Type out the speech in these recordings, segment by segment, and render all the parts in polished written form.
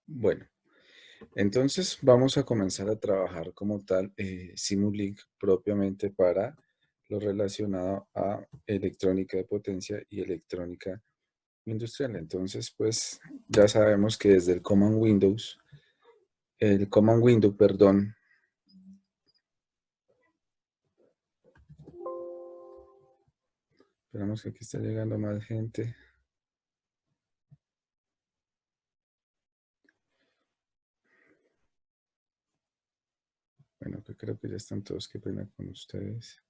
Bueno, entonces vamos a comenzar a trabajar como tal Simulink propiamente para lo relacionado a electrónica de potencia y electrónica industrial. Entonces, pues ya sabemos que desde el Command Window, perdón, esperamos que aquí está llegando más gente. Bueno, que creo que ya están todos, qué pena con ustedes.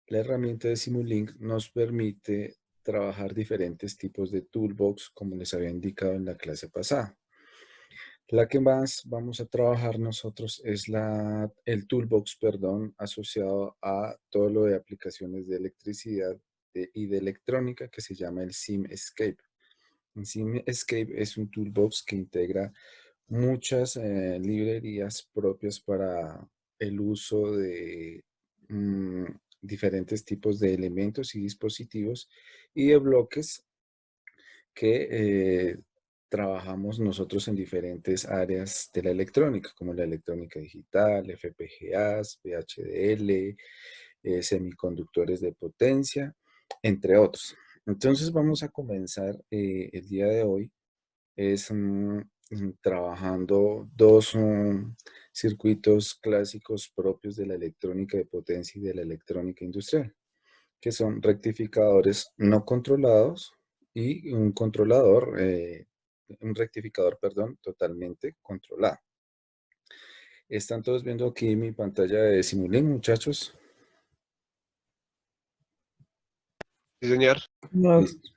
La herramienta de Simulink nos permite trabajar diferentes tipos de toolbox, como les había indicado en la clase pasada. La que más vamos a trabajar nosotros es el toolbox, perdón, asociado a todo lo de aplicaciones de electricidad y de electrónica que se llama el SimEscape. El SimEscape es un toolbox que integra muchas librerías propias para el uso de mm, diferentes tipos de elementos y dispositivos y de bloques que trabajamos nosotros en diferentes áreas de la electrónica, como la electrónica digital, FPGAs, VHDL, semiconductores de potencia, entre otros. Entonces vamos a comenzar el día de hoy es trabajando dos circuitos clásicos propios de la electrónica de potencia y de la electrónica industrial, que son rectificadores no controlados y un rectificador, perdón, totalmente controlado. ¿Están todos viendo aquí mi pantalla de Simulink, muchachos? Sí, señor. No, Listo,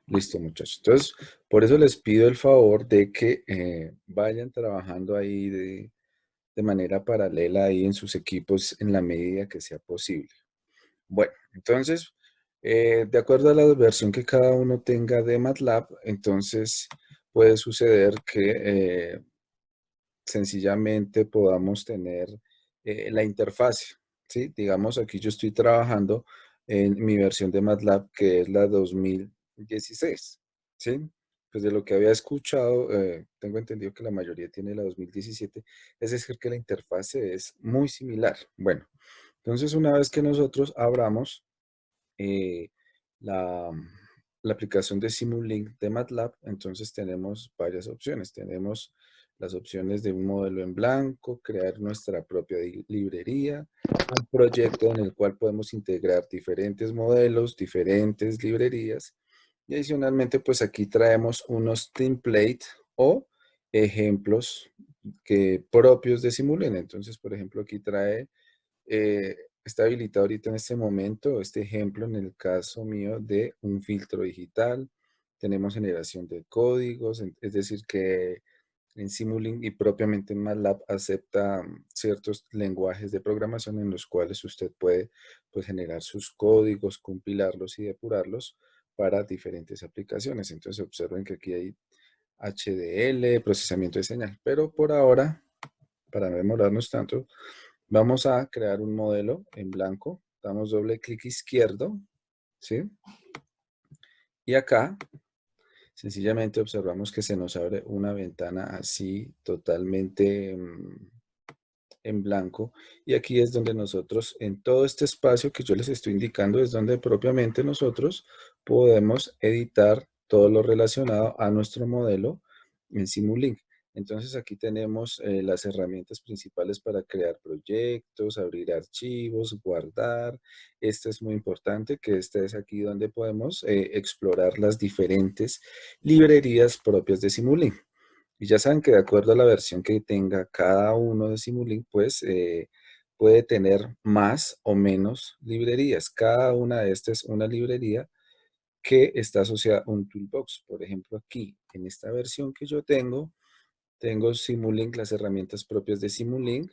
listo, muchachos. Entonces, por eso les pido el favor de que vayan trabajando ahí de manera paralela ahí en sus equipos en la medida que sea posible. Bueno, entonces, de acuerdo a la versión que cada uno tenga de MATLAB, entonces puede suceder que sencillamente podamos tener la interfase, ¿sí? Digamos, aquí yo estoy trabajando en mi versión de MATLAB, que es la 2016, ¿sí? Pues de lo que había escuchado, tengo entendido que la mayoría tiene la 2017, es decir, que la interfase es muy similar. Bueno, entonces una vez que nosotros abramos eh, la, la aplicación de Simulink de MATLAB, entonces tenemos varias opciones. Tenemos las opciones de un modelo en blanco, crear nuestra propia librería, un proyecto en el cual podemos integrar diferentes modelos, diferentes librerías. Y adicionalmente, pues aquí traemos unos templates o ejemplos propios de Simulink. Entonces, por ejemplo, aquí trae está habilitado ahorita en este momento, este ejemplo en el caso mío de un filtro digital. Tenemos generación de códigos, es decir, que en Simulink y propiamente en MATLAB acepta ciertos lenguajes de programación en los cuales usted puede pues, generar sus códigos, compilarlos y depurarlos para diferentes aplicaciones. Entonces observen que aquí hay HDL, procesamiento de señal, pero por ahora, para no demorarnos tanto, vamos a crear un modelo en blanco. Damos doble clic izquierdo, ¿sí? Y acá, sencillamente observamos que se nos abre una ventana así totalmente en blanco. Y aquí es donde nosotros, en todo este espacio que yo les estoy indicando, es donde propiamente nosotros podemos editar todo lo relacionado a nuestro modelo en Simulink. Entonces aquí tenemos las herramientas principales para crear proyectos, abrir archivos, guardar. Esto es muy importante, que este es aquí donde podemos explorar las diferentes librerías propias de Simulink. Y ya saben que de acuerdo a la versión que tenga cada uno de Simulink, pues puede tener más o menos librerías. Cada una de estas es una librería que está asociada a un toolbox. Por ejemplo, aquí, en esta versión que yo tengo Simulink, las herramientas propias de Simulink.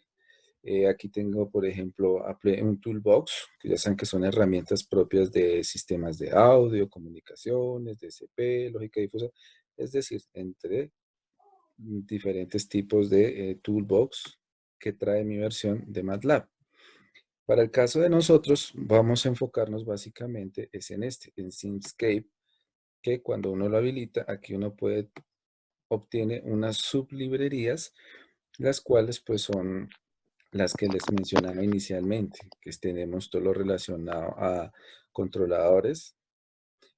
Aquí tengo, por ejemplo, un toolbox, que ya saben que son herramientas propias de sistemas de audio, comunicaciones, DCP, lógica difusa, es decir, entre diferentes tipos de toolbox que trae mi versión de MATLAB. Para el caso de nosotros, vamos a enfocarnos básicamente es en en Simscape, que cuando uno lo habilita, aquí uno puede obtiene unas sublibrerías, las cuales pues son las que les mencionaba inicialmente, que tenemos todo lo relacionado a controladores,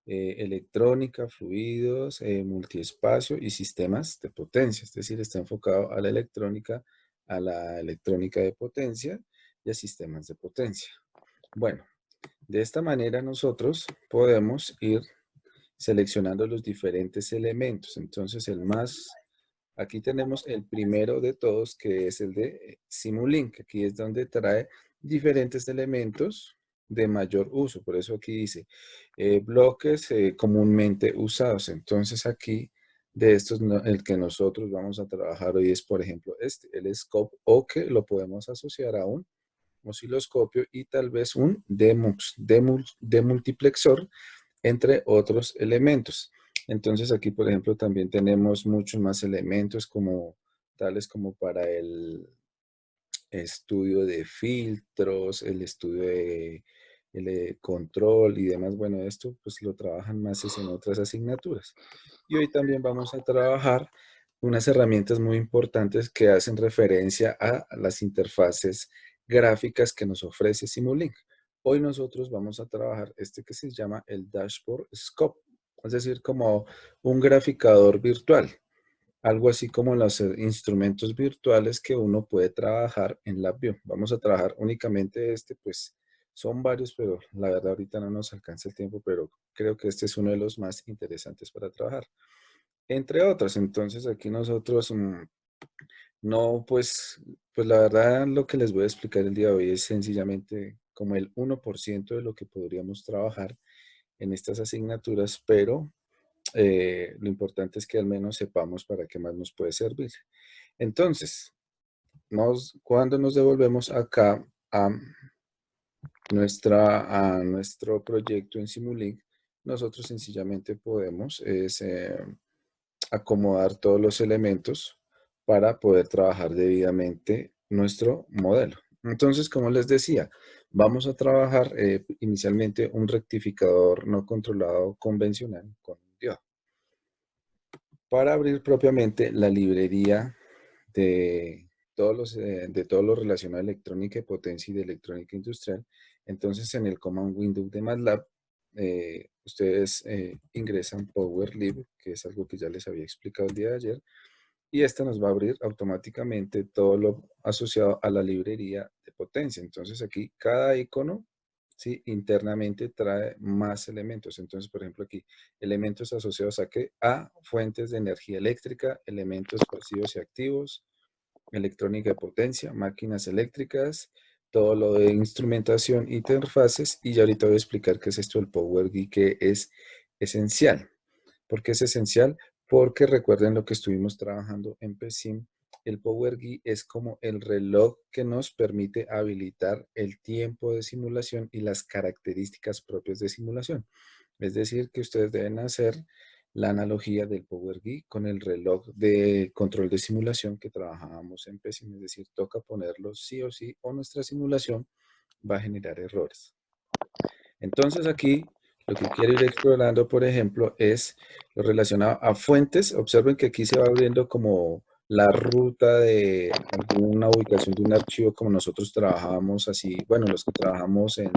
electrónica, fluidos, multiespacio y sistemas de potencia. Es decir, está enfocado a la electrónica de potencia y a sistemas de potencia. Bueno, de esta manera nosotros podemos ir seleccionando los diferentes elementos. Entonces, aquí tenemos el primero de todos, que es el de Simulink. Aquí es donde trae diferentes elementos de mayor uso. Por eso aquí dice bloques comúnmente usados. Entonces aquí de estos, el que nosotros vamos a trabajar hoy es, por ejemplo, el scope, o que lo podemos asociar a un osciloscopio y tal vez un demultiplexor, entre otros elementos. Entonces aquí, por ejemplo, también tenemos muchos más elementos como tales como para el estudio de filtros, el estudio de control y demás. Bueno, esto pues lo trabajan más es en otras asignaturas. Y hoy también vamos a trabajar unas herramientas muy importantes que hacen referencia a las interfaces gráficas que nos ofrece Simulink. Hoy nosotros vamos a trabajar este que se llama el Dashboard Scope, es decir, como un graficador virtual, algo así como los instrumentos virtuales que uno puede trabajar en LabVIEW. Vamos a trabajar únicamente este, pues son varios, pero la verdad ahorita no nos alcanza el tiempo, pero creo que este es uno de los más interesantes para trabajar. Entre otros, entonces aquí nosotros, no, pues la verdad lo que les voy a explicar el día de hoy es sencillamente como el 1% de lo que podríamos trabajar en estas asignaturas, pero lo importante es que al menos sepamos para qué más nos puede servir. Entonces, cuando nos devolvemos acá a, a nuestro proyecto en Simulink, nosotros sencillamente podemos acomodar todos los elementos para poder trabajar debidamente nuestro modelo. Entonces, como les decía, vamos a trabajar inicialmente un rectificador no controlado convencional con un diodo. Para abrir propiamente la librería de todo lo relacionado a electrónica de potencia y de electrónica industrial, entonces en el command window de MATLAB, ustedes ingresan PowerLib, que es algo que ya les había explicado el día de ayer, y esta nos va a abrir automáticamente todo lo asociado a la librería de potencia. Entonces aquí cada icono, ¿sí?, internamente trae más elementos. Entonces, por ejemplo, aquí elementos asociados a qué? A fuentes de energía eléctrica, elementos pasivos y activos, electrónica de potencia, máquinas eléctricas, todo lo de instrumentación, interfaces, y ya ahorita voy a explicar qué es esto del Power GUI, que es esencial. ¿Por qué es esencial? Porque recuerden lo que estuvimos trabajando en PSIM, el Power GUI es como el reloj que nos permite habilitar el tiempo de simulación y las características propias de simulación. Es decir, que ustedes deben hacer la analogía del Power GUI con el reloj de control de simulación que trabajábamos en PSIM. Es decir, toca ponerlo sí o sí o nuestra simulación va a generar errores. Entonces aquí lo que quiero ir explorando, por ejemplo, es lo relacionado a fuentes. Observen que aquí se va abriendo como la ruta de alguna ubicación de un archivo como nosotros trabajábamos así, bueno, los que trabajamos en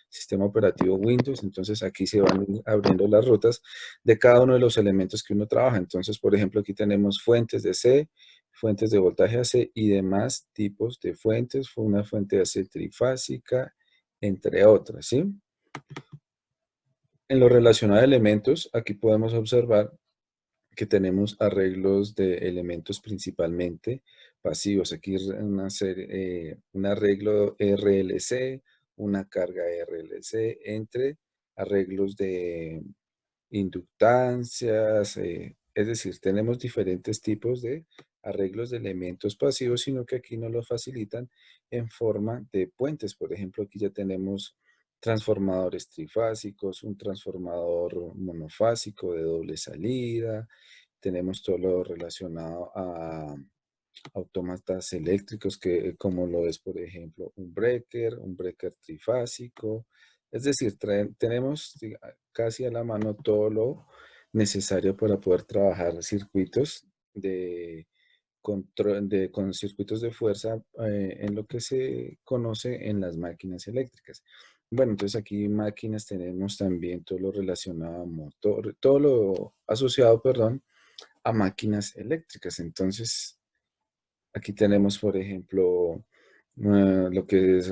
sistema operativo Windows, entonces aquí se van abriendo las rutas de cada uno de los elementos que uno trabaja. Entonces, por ejemplo, aquí tenemos fuentes de C, fuentes de voltaje AC y demás tipos de fuentes, una fuente de AC trifásica, entre otras, ¿sí? En lo relacionado a elementos, aquí podemos observar que tenemos arreglos de elementos principalmente pasivos. Aquí un arreglo RLC, una carga RLC, entre arreglos de inductancias, es decir, tenemos diferentes tipos de arreglos de elementos pasivos, sino que aquí nos lo facilitan en forma de puentes. Por ejemplo, aquí ya tenemos transformadores trifásicos, un transformador monofásico de doble salida, tenemos todo lo relacionado a autómatas eléctricos, que como lo es, por ejemplo, un breaker trifásico. Es decir, tenemos casi a la mano todo lo necesario para poder trabajar circuitos con circuitos de fuerza en lo que se conoce en las máquinas eléctricas. Bueno, entonces aquí máquinas tenemos también todo lo relacionado a motor, todo lo asociado, perdón, a máquinas eléctricas. Entonces, aquí tenemos, por ejemplo, lo que es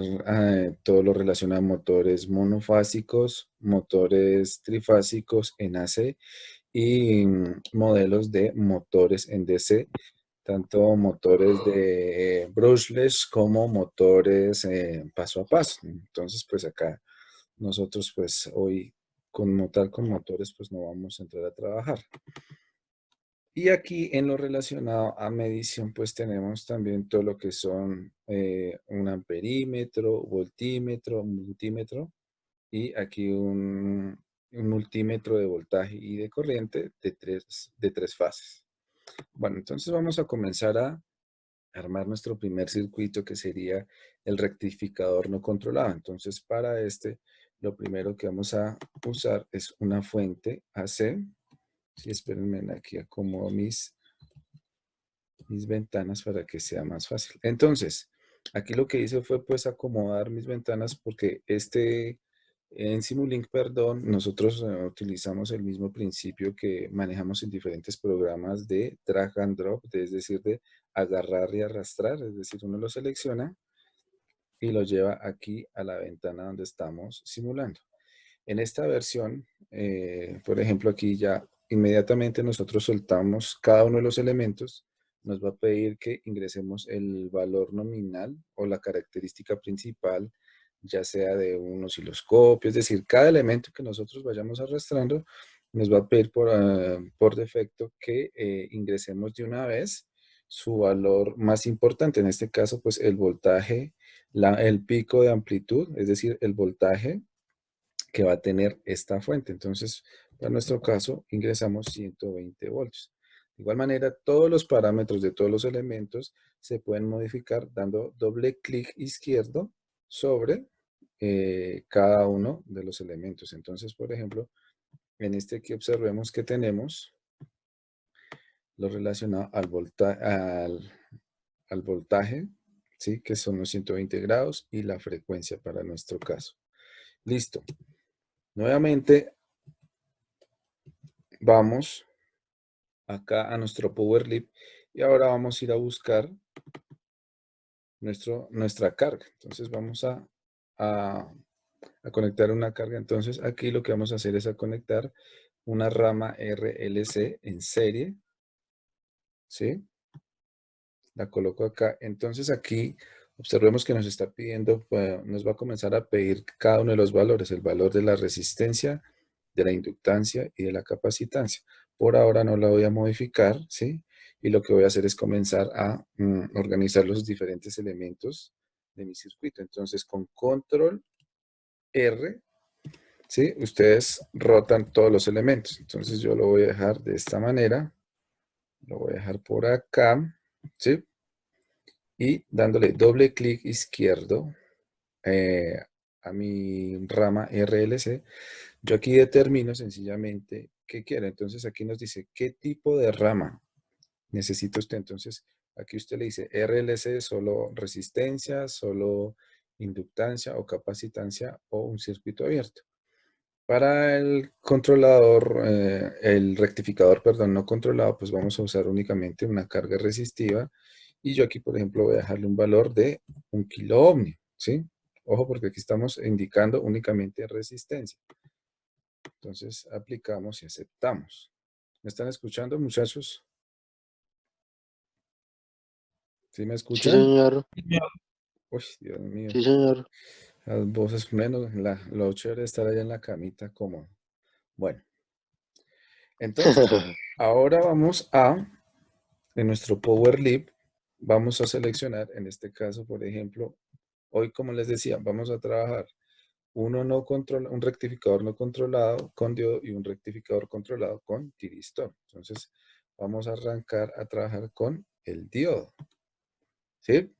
todo lo relacionado a motores monofásicos, motores trifásicos en AC y modelos de motores en DC, tanto motores de brushless como motores paso a paso. Entonces, pues acá nosotros, pues hoy, como tal, con motores, pues no vamos a entrar a trabajar. Y aquí en lo relacionado a medición, pues tenemos también todo lo que son un amperímetro, voltímetro, multímetro y aquí un multímetro de voltaje y de corriente de tres fases. Bueno, entonces vamos a comenzar a armar nuestro primer circuito que sería el rectificador no controlado. Entonces para este, lo primero que vamos a usar es una fuente AC. Sí, espérenme, aquí acomodo mis ventanas para que sea más fácil. Entonces, aquí lo que hice fue pues acomodar mis ventanas porque en Simulink, perdón, nosotros utilizamos el mismo principio que manejamos en diferentes programas de drag and drop, es decir, de agarrar y arrastrar, es decir, uno lo selecciona y lo lleva aquí a la ventana donde estamos simulando. En esta versión, por ejemplo, aquí ya inmediatamente nosotros soltamos cada uno de los elementos, nos va a pedir que ingresemos el valor nominal o la característica principal, ya sea de un osciloscopio, es decir, cada elemento que nosotros vayamos arrastrando, nos va a pedir por defecto que ingresemos de una vez su valor más importante, en este caso, pues el voltaje, el pico de amplitud, es decir, el voltaje que va a tener esta fuente. Entonces, para nuestro caso, ingresamos 120 voltios. De igual manera, todos los parámetros de todos los elementos se pueden modificar dando doble clic izquierdo sobre cada uno de los elementos. Entonces, por ejemplo, en este aquí observemos que tenemos lo relacionado al voltaje, ¿sí? Que son los 120 grados y la frecuencia para nuestro caso. Listo. Nuevamente, vamos acá a nuestro PowerLib y ahora vamos a ir a buscar nuestra carga. Entonces vamos a conectar una carga. Entonces aquí lo que vamos a hacer es a conectar una rama RLC en serie. ¿Sí? La coloco acá. Entonces aquí observemos que nos está pidiendo, nos va a comenzar a pedir cada uno de los valores, el valor de la resistencia, de la inductancia y de la capacitancia. Por ahora no la voy a modificar, ¿sí? Y lo que voy a hacer es comenzar a organizar los diferentes elementos de mi circuito. Entonces con control R, ¿sí? Ustedes rotan todos los elementos. Entonces yo lo voy a dejar de esta manera. Lo voy a dejar por acá, ¿sí? Y dándole doble clic izquierdo eh, a mi rama RLC, yo aquí determino sencillamente qué quiero. Entonces aquí nos dice qué tipo de rama necesita usted. Entonces aquí usted le dice RLC, solo resistencia, solo inductancia o capacitancia o un circuito abierto. Para el controlador, el rectificador, perdón, no controlado, pues vamos a usar únicamente una carga resistiva. Y yo aquí, por ejemplo, voy a dejarle un valor de 1 kilo-ohmio, ¿sí? Ojo, porque aquí estamos indicando únicamente resistencia. Entonces, aplicamos y aceptamos. ¿Me están escuchando, muchachos? ¿Sí me Sí, escuchan? señor. Uy, Dios mío. Sí, señor. Las voces menos, lo chévere de estar allá en la camita cómodo. Bueno, entonces, ahora vamos en nuestro Power Lib, vamos a seleccionar, en este caso, por ejemplo, hoy, como les decía, vamos a trabajar un rectificador no controlado con diodo y un rectificador controlado con tiristor. Entonces, vamos a arrancar a trabajar con el diodo. ¿Sí?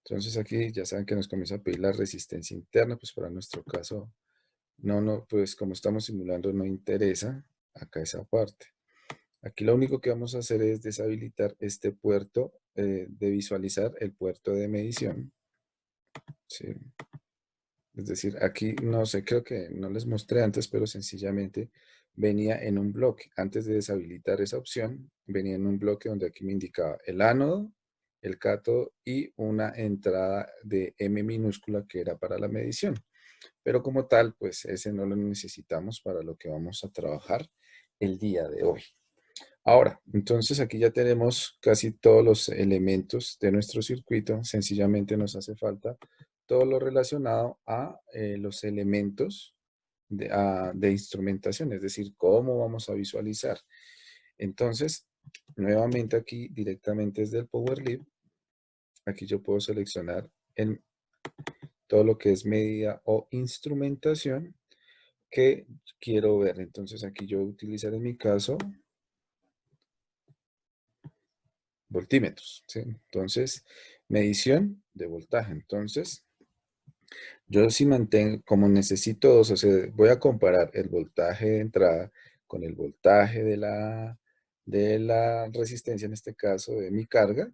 Entonces, aquí ya saben que nos comienza a pedir la resistencia interna, pues para nuestro caso, pues como estamos simulando, no interesa acá esa parte. Aquí lo único que vamos a hacer es deshabilitar este puerto de visualizar el puerto de medición. ¿Sí? Es decir, aquí no sé, creo que no les mostré antes, pero sencillamente venía en un bloque. Antes de deshabilitar esa opción, venía en un bloque donde aquí me indicaba el ánodo, el cátodo y una entrada de M minúscula que era para la medición. Pero como tal, pues ese no lo necesitamos para lo que vamos a trabajar el día de hoy. Ahora, entonces aquí ya tenemos casi todos los elementos de nuestro circuito. Sencillamente nos hace falta todo lo relacionado a los elementos de instrumentación, es decir, cómo vamos a visualizar. Entonces, nuevamente aquí directamente desde el PowerLib, aquí yo puedo seleccionar en todo lo que es medida o instrumentación que quiero ver. Entonces aquí yo voy a utilizar en mi caso voltímetros, ¿sí? Entonces, medición de voltaje. Entonces, yo sí mantengo, como necesito dos, o sea, voy a comparar el voltaje de entrada con el voltaje de la resistencia, en este caso, de mi carga.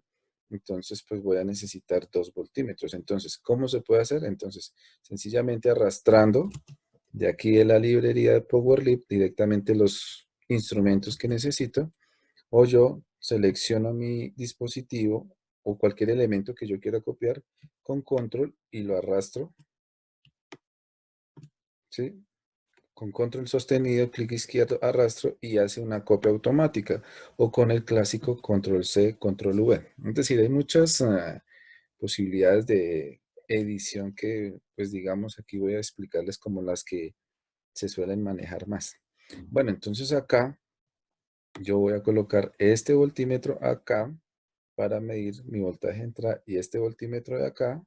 Entonces, pues voy a necesitar dos voltímetros. Entonces, ¿cómo se puede hacer? Entonces, sencillamente arrastrando de aquí de la librería de PowerLib directamente los instrumentos que necesito, o yo selecciono mi dispositivo o cualquier elemento que yo quiera copiar con control y lo arrastro, ¿sí? Con control sostenido, clic izquierdo, arrastro y hace una copia automática. O con el clásico control C, control V. Es decir, hay muchas posibilidades de edición que, pues digamos, aquí voy a explicarles como las que se suelen manejar más. Bueno, entonces acá yo voy a colocar este voltímetro acá para medir mi voltaje de entrada y este voltímetro de acá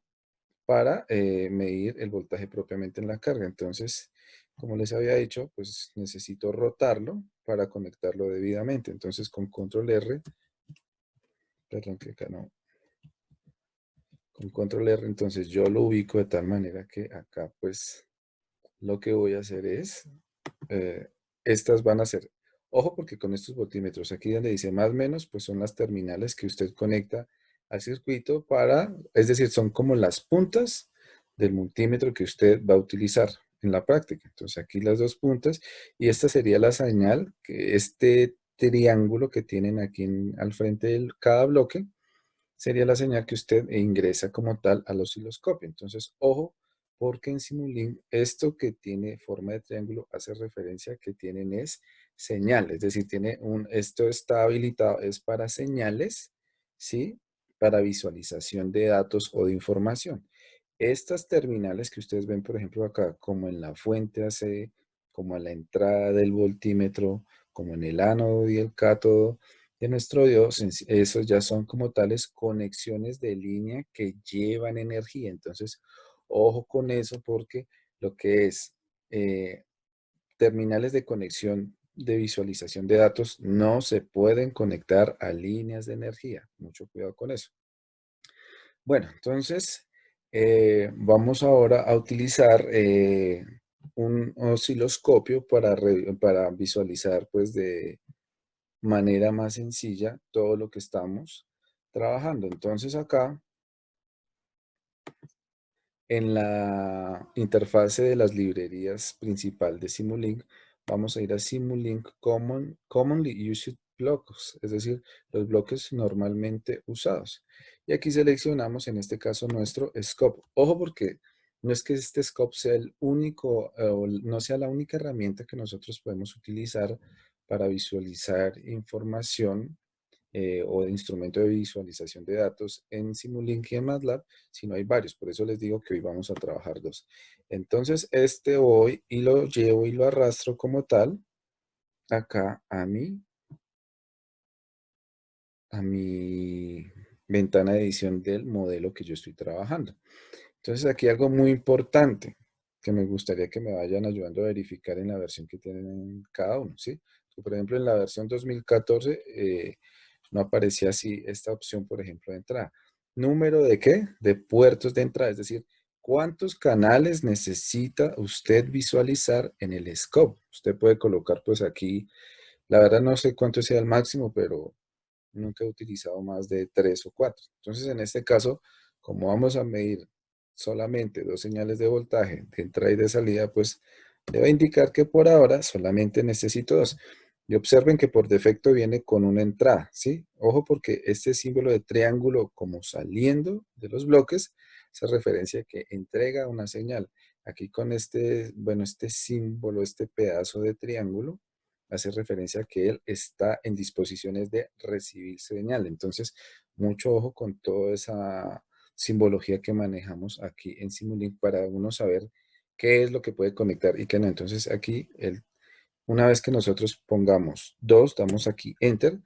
para medir el voltaje propiamente en la carga. Entonces, como les había dicho, pues necesito rotarlo para conectarlo debidamente. Entonces, con control R, perdón que acá no, con control R, entonces yo lo ubico de tal manera que acá pues lo que voy a hacer es, eh, estas van a ser, ojo porque con estos voltímetros, aquí donde dice más menos, pues son las terminales que usted conecta al circuito para, es decir, son como las puntas del multímetro que usted va a utilizar en la práctica. Entonces aquí las dos puntas y esta sería la señal, que este triángulo que tienen aquí al frente de cada bloque, sería la señal que usted ingresa como tal al osciloscopio. Entonces, ojo, porque en Simulink esto que tiene forma de triángulo hace referencia a que tienen es señal, es decir, esto está habilitado, es para señales, ¿sí? Para visualización de datos o de información. Estas terminales que ustedes ven, por ejemplo, acá, como en la fuente AC, como en la entrada del voltímetro, como en el ánodo y el cátodo, de nuestro Dios, esos ya son como tales conexiones de línea que llevan energía. Entonces, ojo con eso porque lo que es terminales de conexión de visualización de datos no se pueden conectar a líneas de energía. Mucho cuidado con eso. Bueno, entonces vamos ahora a utilizar un osciloscopio para visualizar pues de manera más sencilla todo lo que estamos trabajando. Entonces acá en la interfase de las librerías principal de Simulink, vamos a ir a Simulink Commonly Used Blocks, es decir, los bloques normalmente usados. Y aquí seleccionamos en este caso nuestro scope. Ojo porque no es que este scope sea el único, o no sea la única herramienta que nosotros podemos utilizar para visualizar información o de instrumento de visualización de datos en Simulink y en MATLAB, sino hay varios. Por eso les digo que hoy vamos a trabajar dos. Entonces, este voy y lo llevo y lo arrastro como tal acá a mi ventana de edición del modelo que yo estoy trabajando. Entonces, aquí algo muy importante que me gustaría que me vayan ayudando a verificar en la versión que tienen cada uno, ¿sí? Por ejemplo, en la versión 2014 no aparecía así esta opción, por ejemplo, de entrada. ¿Número de qué? De puertos de entrada, es decir, ¿cuántos canales necesita usted visualizar en el scope? Usted puede colocar pues aquí La verdad no sé cuánto sea el máximo, pero nunca he utilizado más de 3 o 4. Entonces, en este caso, como vamos a medir solamente dos señales de voltaje de entrada y de salida, pues debe indicar que por ahora solamente necesito dos. Y observen que por defecto viene con una entrada, ¿sí? Ojo porque este símbolo de triángulo como saliendo de los bloques, esa referencia que entrega una señal. Aquí con este, bueno, este símbolo, este pedazo de triángulo, hace referencia a que él está en disposiciones de recibir señal. Entonces, mucho ojo con toda esa simbología que manejamos aquí en Simulink para uno saber qué es lo que puede conectar y qué no. Entonces, aquí, una vez que nosotros pongamos 2, damos aquí Enter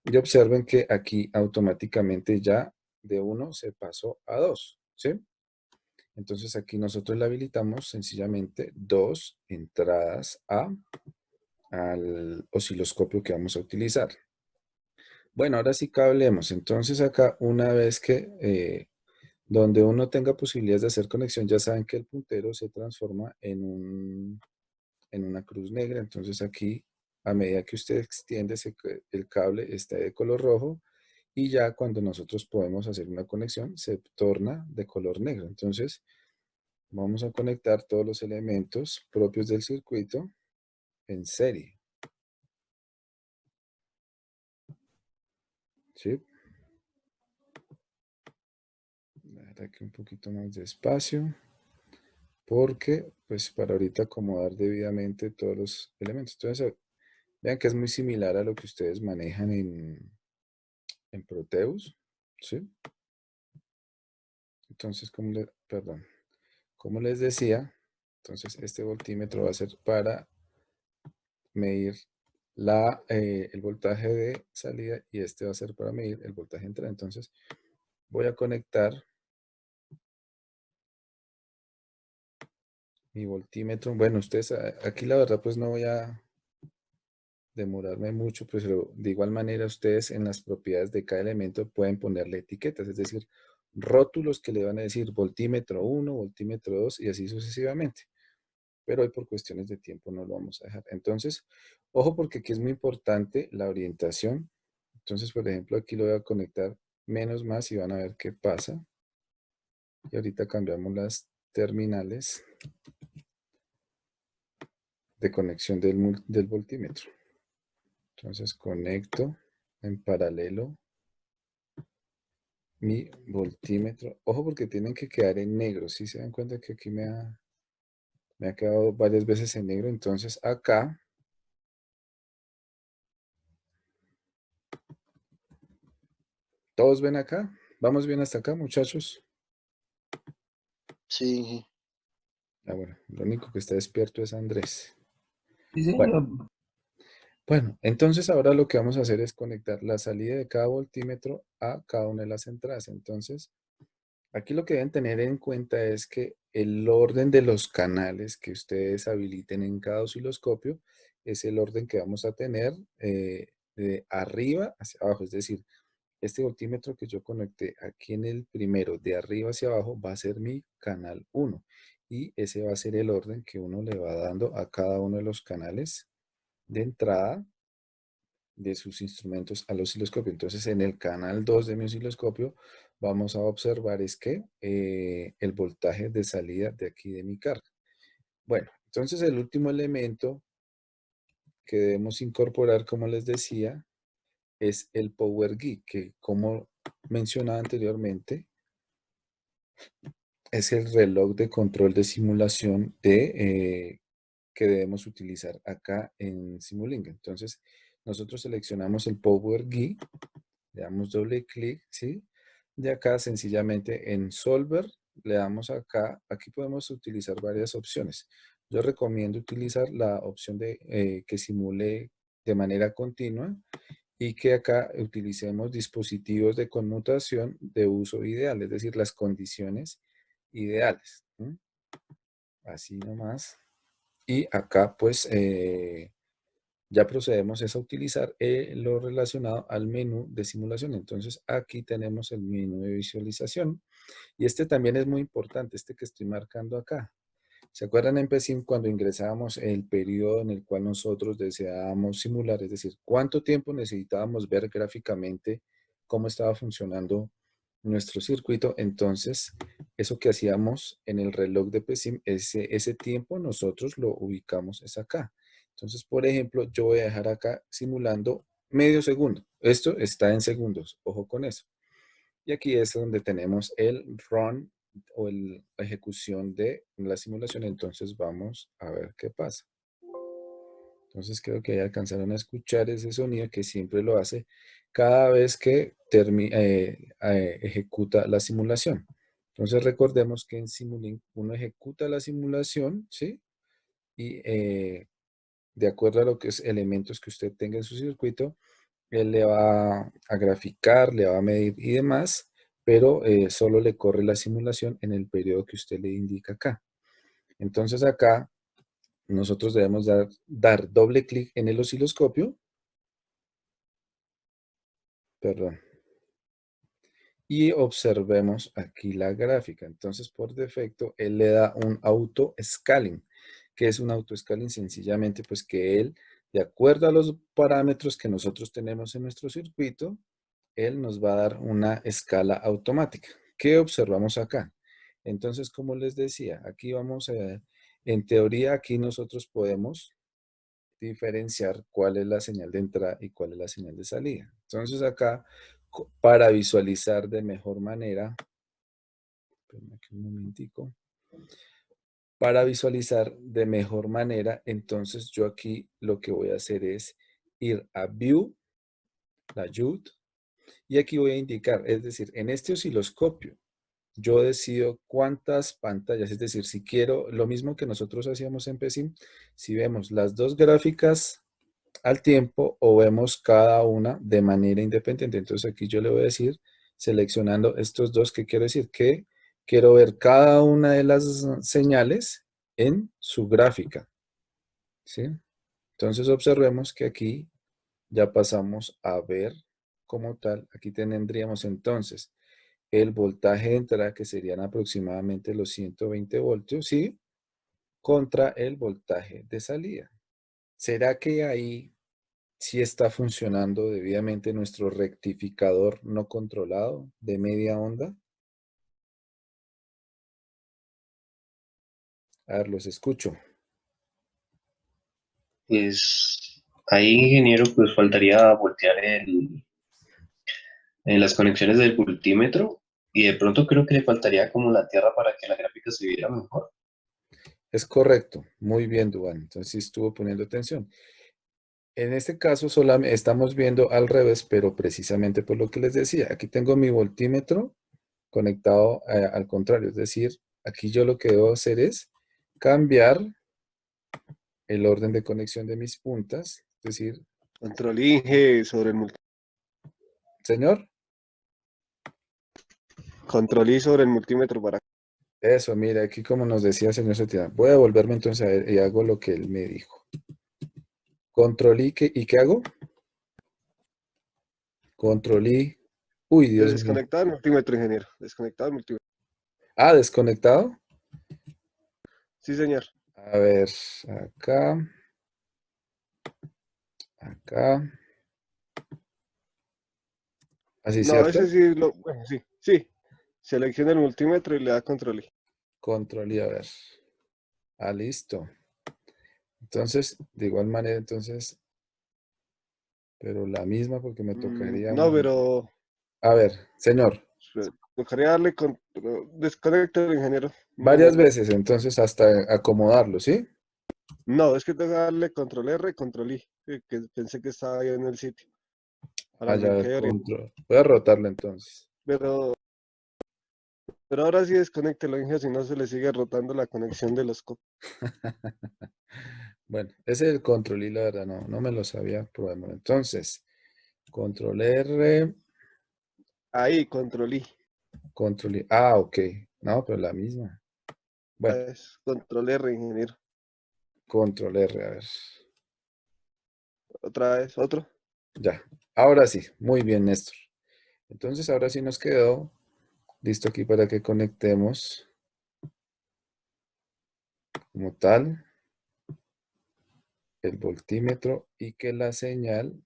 y observen que aquí automáticamente ya de 1 se pasó a 2, ¿sí? Entonces, aquí nosotros le habilitamos sencillamente 2 entradas al osciloscopio que vamos a utilizar. Bueno, ahora sí cablemos. Entonces acá una vez que donde uno tenga posibilidades de hacer conexión, ya saben que el puntero se transforma en una cruz negra. Entonces aquí, a medida que usted extiende el cable está de color rojo y ya cuando nosotros podemos hacer una conexión se torna de color negro. Entonces vamos a conectar todos los elementos propios del circuito en serie, ¿sí? Dar aquí un poquito más de espacio, porque pues para ahorita acomodar debidamente todos los elementos. Entonces, vean que es muy similar a lo que ustedes manejan en Proteus, ¿sí? Entonces, perdón, como les decía, entonces este voltímetro va a ser para medir el voltaje de salida y este va a ser para medir el voltaje de entrada. Entonces, voy a conectar mi voltímetro. Bueno, ustedes aquí la verdad pues no voy a demorarme mucho, pues pero de igual manera ustedes en las propiedades de cada elemento pueden ponerle etiquetas, es decir, rótulos que le van a decir voltímetro 1, voltímetro 2 y así sucesivamente. Pero hoy por cuestiones de tiempo no lo vamos a dejar. Entonces, ojo porque aquí es muy importante la orientación. Entonces, por ejemplo, aquí lo voy a conectar menos más y van a ver qué pasa. Y ahorita cambiamos las terminales de conexión del voltímetro. Entonces conecto en paralelo mi voltímetro. Ojo porque tienen que quedar en negro. Si se dan cuenta que aquí me ha quedado varias veces en negro. Entonces acá, ¿todos ven acá? ¿Vamos bien hasta acá, muchachos? Sí, Ah, bueno, lo único que está despierto es Andrés. Sí, Bueno, señor. bueno, entonces ahora lo que vamos a hacer es conectar la salida de cada voltímetro a cada una de las entradas. Entonces, aquí lo que deben tener en cuenta es que el orden de los canales que ustedes habiliten en cada osciloscopio es el orden que vamos a tener de arriba hacia abajo. Es decir, este voltímetro que yo conecté aquí en el primero, de arriba hacia abajo, va a ser mi canal 1. Y ese va a ser el orden que uno le va dando a cada uno de los canales de entrada de sus instrumentos al osciloscopio. Entonces, en el canal 2 de mi osciloscopio, vamos a observar es que el voltaje de salida de aquí de mi carga. Bueno, entonces el último elemento que debemos incorporar, como les decía, es el Power Guide, que como mencionaba anteriormente, es el reloj de control de simulación que debemos utilizar acá en Simulink. Entonces, nosotros seleccionamos el Power Guide, le damos doble clic, ¿sí? De acá sencillamente en Solver le damos acá, aquí podemos utilizar varias opciones. Yo recomiendo utilizar la opción de que simule de manera continua y que acá utilicemos dispositivos de conmutación de uso ideal, es decir, las condiciones ideales. ¿Sí? Así nomás. Y acá pues ya procedemos es a utilizar lo relacionado al menú de simulación. Entonces aquí tenemos el menú de visualización y este también es muy importante, este que estoy marcando acá. ¿Se acuerdan en PSIM cuando ingresábamos el periodo en el cual nosotros deseábamos simular? Es decir, cuánto tiempo necesitábamos ver gráficamente cómo estaba funcionando nuestro circuito. Entonces, eso que hacíamos en el reloj de PSIM, ese tiempo nosotros lo ubicamos es acá. Entonces, por ejemplo, yo voy a dejar acá simulando medio segundo. Esto está en segundos, ojo con eso. Y aquí es donde tenemos el run o la ejecución de la simulación. Entonces vamos a ver qué pasa. Entonces creo que ya alcanzaron a escuchar ese sonido que siempre lo hace cada vez que ejecuta la simulación. Entonces recordemos que en Simulink uno ejecuta la simulación, ¿sí? Y de acuerdo a los elementos que usted tenga en su circuito, él le va a graficar, le va a medir y demás, pero solo le corre la simulación en el periodo que usted le indica acá. Entonces acá nosotros debemos dar doble clic en el osciloscopio, perdón, y observemos aquí la gráfica. Entonces por defecto él le da un auto scaling. ¿Qué es un auto scaling? Sencillamente pues que él, de acuerdo a los parámetros que nosotros tenemos en nuestro circuito, él nos va a dar una escala automática. ¿Qué observamos acá? Entonces, como les decía, aquí vamos a, en teoría, aquí nosotros podemos diferenciar cuál es la señal de entrada y cuál es la señal de salida. Entonces, acá, para visualizar de mejor manera, espérame aquí un momentico, para visualizar de mejor manera, entonces yo aquí lo que voy a hacer es ir a View, la YUT, y aquí voy a indicar, es decir, en este osciloscopio, yo decido cuántas pantallas, es decir, si quiero lo mismo que nosotros hacíamos en PSIM, si vemos las dos gráficas al tiempo o vemos cada una de manera independiente. Entonces aquí yo le voy a decir, seleccionando estos dos, ¿qué quiero decir? Que quiero ver cada una de las señales en su gráfica, ¿sí? Entonces observemos que aquí ya pasamos a ver como tal. Aquí tendríamos entonces el voltaje de entrada, que serían aproximadamente los 120 voltios, ¿sí? Contra el voltaje de salida. ¿Será que ahí sí está funcionando debidamente nuestro rectificador no controlado de media onda? A ver, los escucho. Pues ahí, ingeniero, pues faltaría voltear en las conexiones del multímetro y de pronto creo que le faltaría como la tierra para que la gráfica se viera mejor. Es correcto. Muy bien, Duván. Entonces sí estuvo poniendo atención. En este caso solamente estamos viendo al revés, pero precisamente por lo que les decía. Aquí tengo mi voltímetro conectado al contrario. Es decir, aquí yo lo que debo hacer es cambiar el orden de conexión de mis puntas. Es decir, Control Inge sobre el señor, control I sobre el multímetro para eso, mira, aquí como nos decía el señor Setién, voy a volverme entonces a ver y hago lo que él me dijo. Control I, ¿y qué hago? Control I, uy, Dios mío. desconectar el multímetro, ingeniero. Desconectar el multímetro. Ah, desconectado. Sí, señor. A ver, acá, acá, así, No, ese ¿cierto? sí lo. Bueno, sí, sí. Selecciona el multímetro y le da control I. Control I, a ver. Ah, listo. Entonces, de igual manera, entonces, pero la misma porque me tocaría No, pero A ver, señor, tocaría darle desconecta el ingeniero. varias No, veces, entonces hasta acomodarlo, ¿sí? no, es que tengo que darle control R, control I. Que pensé que estaba ahí en el sitio. Ah, Para ya, me a ver, quedé ahorita. control. Voy a rotarlo entonces. Pero ahora sí desconéctelo, ingeniero, si no se le sigue rotando la conexión de los copos. Bueno, ese es el control y la verdad no me lo sabía. Probémoslo. Entonces, control R, Ahí, control I. control I. Ah, ok. No, pero la misma. Bueno, Es control R, ingeniero. control R, a ver. Otra vez, otro. Ya. Ahora sí, muy bien, Néstor. Entonces, ahora sí nos quedó listo aquí para que conectemos como tal, el voltímetro, y que la señal,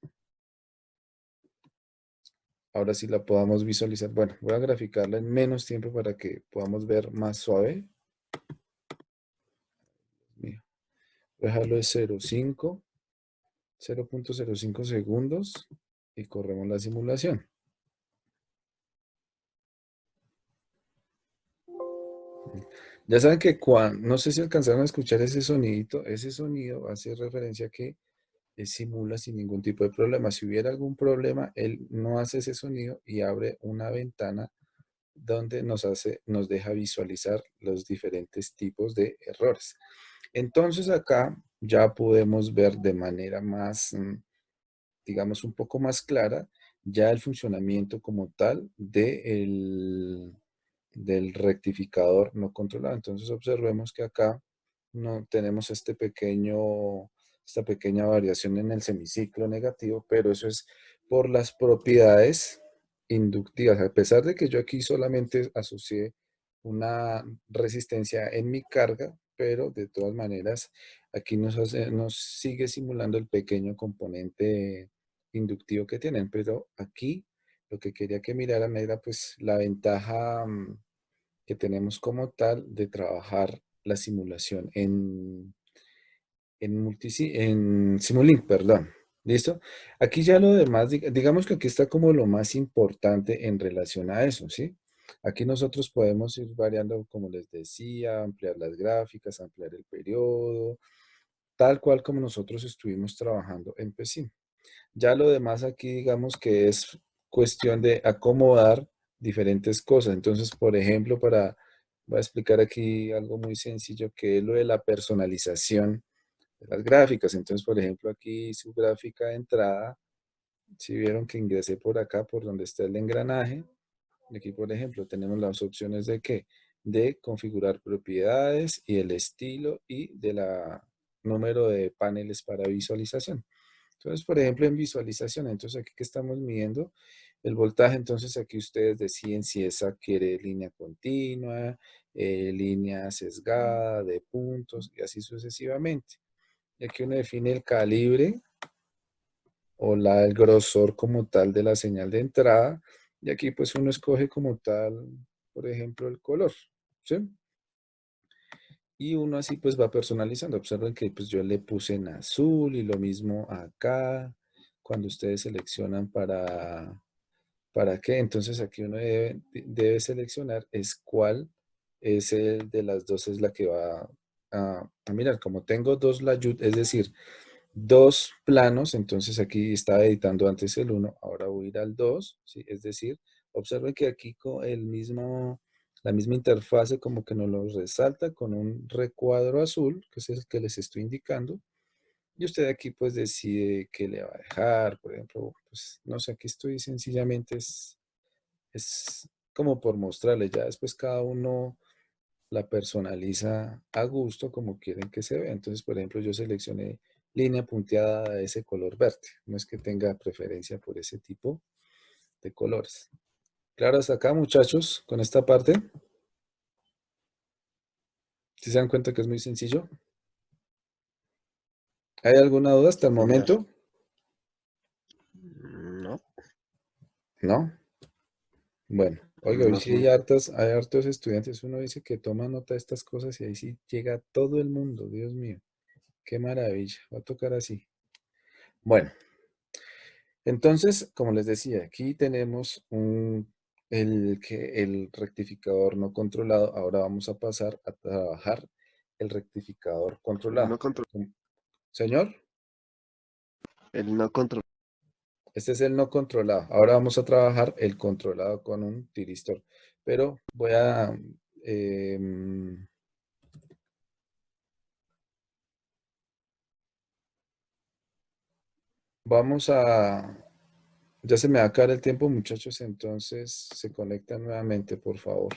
ahora sí la podamos visualizar. Bueno, voy a graficarla en menos tiempo para que podamos ver más suave. Mío. Voy a dejarlo de 0.05 segundos y corremos la simulación. Ya saben que cuando, no sé si alcanzaron a escuchar ese sonidito, ese sonido hace referencia a que simula sin ningún tipo de problema. Si hubiera algún problema, él no hace ese sonido y abre una ventana donde nos deja visualizar los diferentes tipos de errores. Entonces acá ya podemos ver de manera más, digamos, un poco más clara ya el funcionamiento como tal del rectificador no controlado. Entonces observemos que acá no tenemos esta pequeña variación en el semiciclo negativo, pero eso es por las propiedades inductivas. A pesar de que yo aquí solamente asocié una resistencia en mi carga, pero de todas maneras aquí nos sigue simulando el pequeño componente inductivo que tienen, pero aquí lo que quería que miraran era pues la ventaja que tenemos como tal de trabajar la simulación en Simulink, perdón. ¿Listo? Aquí ya lo demás, digamos que aquí está como lo más importante en relación a eso, ¿sí? Aquí nosotros podemos ir variando, como les decía, ampliar las gráficas, ampliar el periodo, tal cual como nosotros estuvimos trabajando en PSIM. Ya lo demás aquí, digamos que es cuestión de acomodar diferentes cosas. Entonces, por ejemplo, voy a explicar aquí algo muy sencillo que es lo de la personalización de las gráficas. Entonces, por ejemplo, aquí su gráfica de entrada, si vieron que ingresé por acá, por donde está el engranaje, y aquí, por ejemplo, tenemos las opciones de qué, de configurar propiedades y el estilo y de la número de paneles para visualización. Entonces, por ejemplo, en visualización, entonces aquí que estamos midiendo el voltaje, entonces aquí ustedes deciden si esa quiere línea continua, línea sesgada, de puntos y así sucesivamente. Y aquí uno define el calibre o el grosor como tal de la señal de entrada. Y aquí pues uno escoge como tal, por ejemplo, el color, ¿sí? Y uno así pues va personalizando. Observen que pues yo le puse en azul y lo mismo acá. Cuando ustedes seleccionan ¿para qué? Entonces aquí uno debe seleccionar es cuál es el de las dos es la que va a mirar. Como tengo dos layut, es decir, dos planos, entonces aquí estaba editando antes el uno, ahora voy a ir al 2, ¿sí? Es decir, observen que aquí con la misma interfase como que nos lo resalta con un recuadro azul, que es el que les estoy indicando, y usted aquí pues decide qué le va a dejar, por ejemplo, pues no sé, aquí estoy sencillamente es como por mostrarle, ya después cada uno la personaliza a gusto como quieren que se vea. Entonces, por ejemplo, yo seleccioné línea punteada de ese color verde. No es que tenga preferencia por ese tipo de colores. Claro, hasta acá, muchachos, con esta parte. Si se dan cuenta que es muy sencillo. ¿Hay alguna duda hasta el Ya. momento? No, ¿No? Bueno, oiga, hoy no, sí hay hartos estudiantes. Uno dice que toma nota de estas cosas y ahí sí llega todo el mundo. Dios mío, qué maravilla. Va a tocar así. Bueno, entonces, como les decía, aquí tenemos el rectificador no controlado. Ahora vamos a pasar a trabajar el rectificador el controlado. no control, Señor, el no control. este es el no controlado. Ahora vamos a trabajar el controlado con un tiristor. Pero em, vamos a, ya se me va a acabar el tiempo, muchachos, entonces se conectan nuevamente, por favor.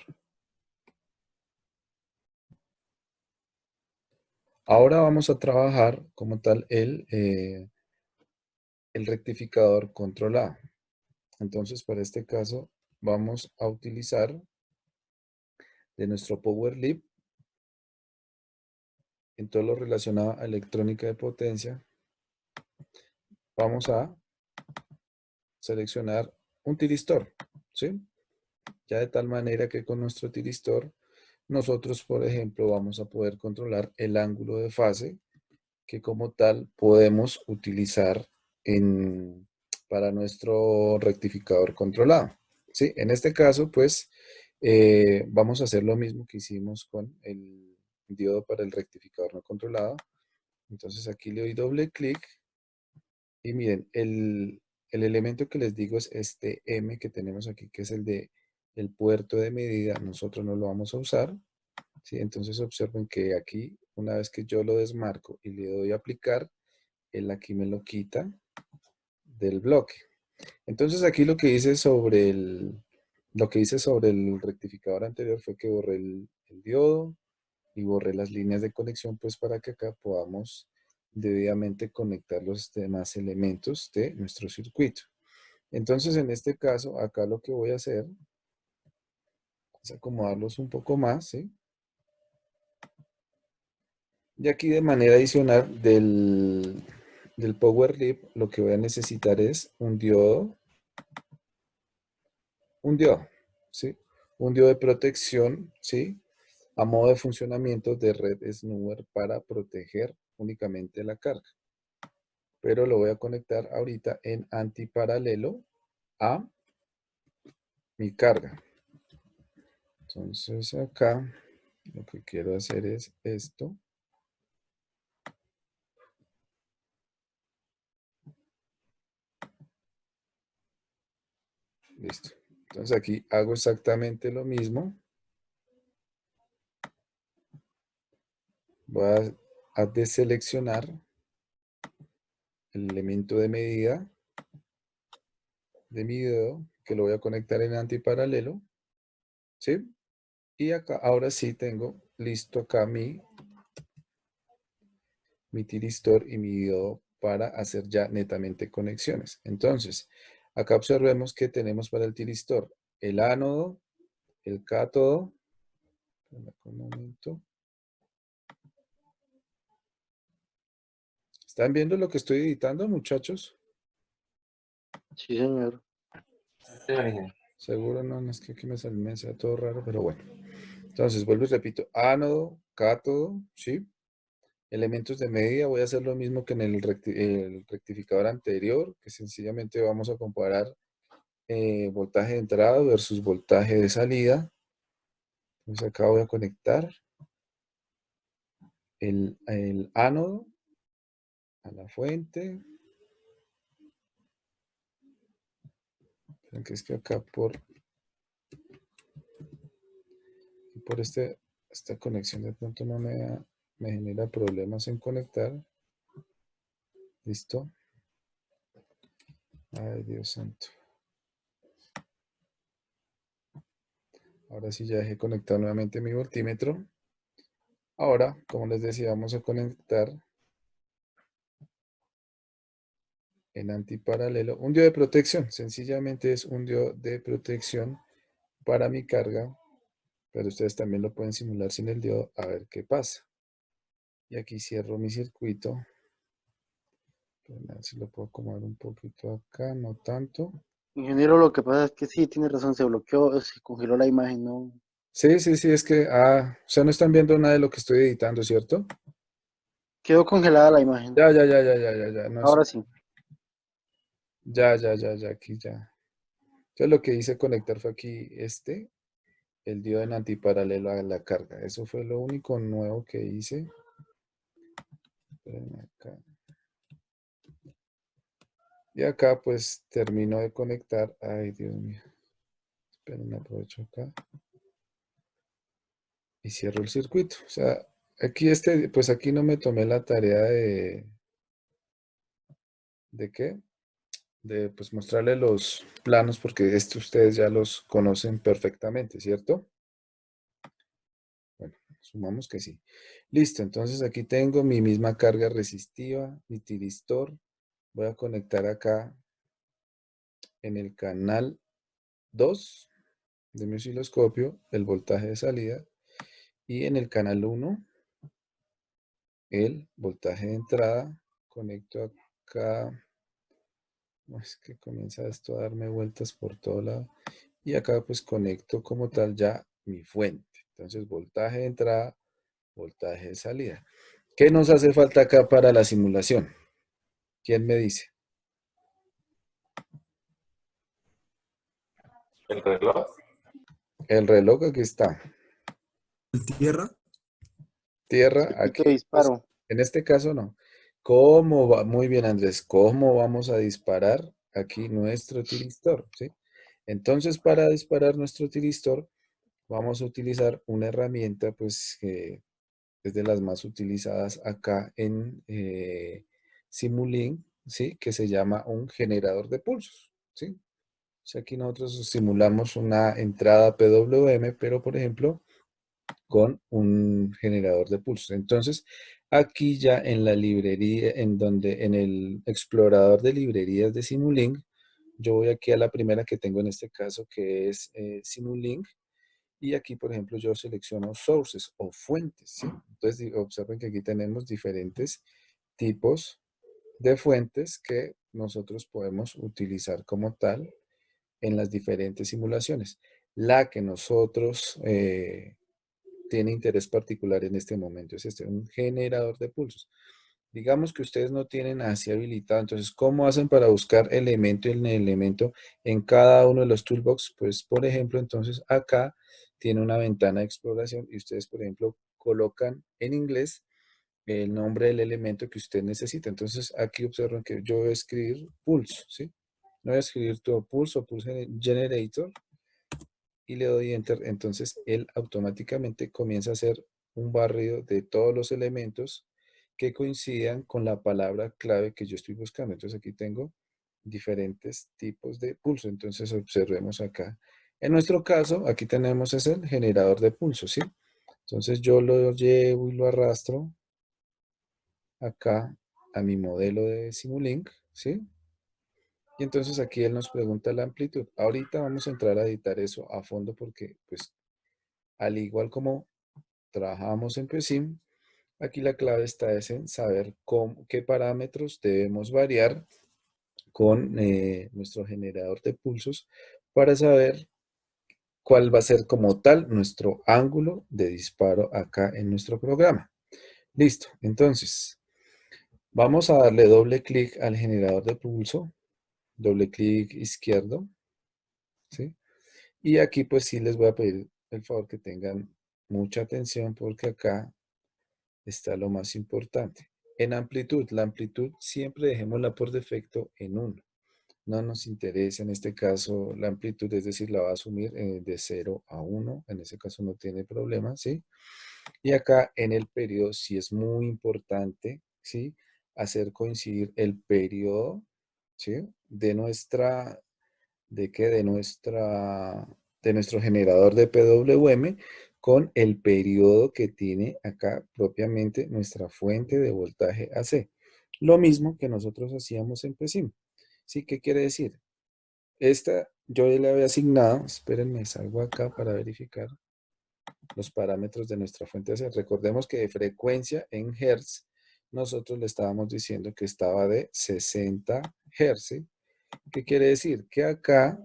Ahora vamos a trabajar como tal el rectificador controlado. Entonces, para este caso, vamos a utilizar de nuestro Power Leap en todo lo relacionado a electrónica de potencia, vamos a seleccionar un tiristor, ¿sí? Ya de tal manera que con nuestro tiristor, nosotros, por ejemplo, vamos a poder controlar el ángulo de fase que como tal podemos utilizar para nuestro rectificador controlado, ¿sí? En este caso, pues, vamos a hacer lo mismo que hicimos con el diodo para el rectificador no controlado. Entonces aquí le doy doble clic y miren, el elemento que les digo es este M que tenemos aquí, que es el puerto de medida. Nosotros no lo vamos a usar, ¿sí? Entonces observen que aquí, una vez que yo lo desmarco y le doy a aplicar, él aquí me lo quita del bloque. Entonces aquí lo que hice sobre el rectificador anterior fue que borré el diodo y borré las líneas de conexión, pues para que acá podamos debidamente conectar los demás elementos de nuestro circuito. Entonces en este caso, acá lo que voy a hacer es acomodarlos un poco más, ¿sí? Y aquí de manera adicional del Power Lip, lo que voy a necesitar es un diodo, ¿sí? Un diodo de protección, ¿sí? A modo de funcionamiento de red snoozer para proteger únicamente la carga. Pero lo voy a conectar ahorita en antiparalelo a mi carga. Entonces acá lo que quiero hacer es esto. Listo. Entonces aquí hago exactamente lo mismo. Voy a deseleccionar el elemento de medida de mi dedo, que lo voy a conectar en antiparalelo, ¿sí? Y acá, ahora sí tengo listo acá mi tiristor y mi diodo para hacer ya netamente conexiones. Entonces, acá observemos que tenemos para el tiristor el ánodo, el cátodo. Un momento. ¿Están viendo lo que estoy editando, muchachos? Sí, señor. Sí, origen. Seguro no, no es que aquí me sale un mensaje todo raro, pero bueno. Entonces, vuelvo y repito, ánodo, cátodo, ¿sí? Elementos de medida, voy a hacer lo mismo que en el rectificador anterior, que sencillamente vamos a comparar voltaje de entrada versus voltaje de salida. Entonces acá voy a conectar el ánodo a la fuente. Que es que acá por esta conexión de pronto no me genera problemas en conectar. ¿Listo? Ay, Dios santo. Ahora sí ya dejé conectar nuevamente mi voltímetro. Ahora, como les decía, vamos a conectar en antiparalelo un diodo de protección. Sencillamente es un diodo de protección para mi carga, pero ustedes también lo pueden simular sin el diodo a ver qué pasa. Y aquí cierro mi circuito. A ver si lo puedo acomodar un poquito acá, no tanto. Ingeniero, lo que pasa es que sí, tiene razón, se bloqueó, se congeló la imagen, ¿no? Sí, sí, sí, es que, o sea, no están viendo nada de lo que estoy editando, ¿cierto? Quedó congelada la imagen. Ya, no es, Ahora sí. ya, aquí ya. Entonces lo que hice conectar fue aquí el diodo en antiparalelo a la carga. Eso fue lo único nuevo que hice. Espérenme acá. Y acá pues termino de conectar. Ay, Dios mío. Espérenme, aprovecho acá. Y cierro el circuito. O sea, aquí pues aquí no me tomé la tarea ¿de qué? De pues mostrarle los planos porque ustedes ya los conocen perfectamente, ¿cierto? Bueno, sumamos que sí. Listo, entonces aquí tengo mi misma carga resistiva, mi tiristor. Voy a conectar acá en el canal 2 de mi osciloscopio el voltaje de salida y en el canal 1 el voltaje de entrada, conecto acá, no, es que comienza esto a darme vueltas por todo lado, y acá pues conecto como tal ya mi fuente. Entonces voltaje de entrada, voltaje de salida. ¿Qué nos hace falta acá para la simulación? ¿Quién me dice? El reloj. El reloj aquí está. Tierra. Tierra, Circuito aquí, de pues, disparo. en este caso no. ¿Cómo va? Muy bien, Andrés. ¿Cómo vamos a disparar aquí nuestro tiristor? ¿Sí? Entonces, para disparar nuestro tiristor, vamos a utilizar una herramienta, pues, que es de las más utilizadas acá en Simulink, ¿sí? Que se llama un generador de pulsos, ¿sí? O sea, aquí nosotros simulamos una entrada PWM, pero, por ejemplo, con un generador de pulsos. Entonces, aquí ya en la librería, en el explorador de librerías de Simulink, yo voy aquí a la primera que tengo en este caso, que es Simulink, y aquí, por ejemplo, yo selecciono sources o fuentes, ¿sí? Entonces, observen que aquí tenemos diferentes tipos de fuentes que nosotros podemos utilizar como tal en las diferentes simulaciones. La que nosotros tiene interés particular en este momento es un generador de pulsos. Digamos que ustedes no tienen así habilitado, entonces, ¿cómo hacen para buscar elemento en elemento en cada uno de los toolbox? Pues, por ejemplo, entonces acá tiene una ventana de exploración y ustedes, por ejemplo, colocan en inglés el nombre del elemento que usted necesita. Entonces, aquí observan que yo voy a escribir pulse, ¿sí? No voy a escribir todo pulse o pulse generator y le doy enter. Entonces, él automáticamente comienza a hacer un barrido de todos los elementos que coincidan con la palabra clave que yo estoy buscando. Entonces, aquí tengo diferentes tipos de pulso. Entonces, observemos acá. En nuestro caso, aquí tenemos es el generador de pulso, ¿sí? Entonces, yo lo llevo y lo arrastro acá a mi modelo de Simulink, ¿sí? Y entonces aquí él nos pregunta la amplitud. Ahorita vamos a entrar a editar eso a fondo porque, pues, al igual como trabajamos en PSIM, aquí la clave está es en saber qué parámetros debemos variar con nuestro generador de pulsos para saber cuál va a ser como tal nuestro ángulo de disparo acá en nuestro programa. Listo, entonces vamos a darle doble clic al generador de pulso, doble clic izquierdo, ¿sí? Y aquí pues sí les voy a pedir el favor que tengan mucha atención porque acá está lo más importante. En amplitud, la amplitud siempre dejémosla por defecto en 1. No nos interesa en este caso la amplitud, es decir, la va a asumir de 0 a 1. En ese caso no tiene problema, ¿sí? Y acá en el periodo sí es muy importante, ¿sí? Hacer coincidir el periodo, ¿sí? De nuestra, ¿de qué? De nuestro generador de PWM con el periodo que tiene acá propiamente nuestra fuente de voltaje AC. Lo mismo que nosotros hacíamos en PSIM. ¿Sí? ¿Qué quiere decir? Esta yo ya le había asignado, espérenme, salgo acá para verificar los parámetros de nuestra fuente AC. Recordemos que de frecuencia en Hertz, nosotros le estábamos diciendo que estaba de 60 Hz. ¿Sí? ¿Qué quiere decir? Que acá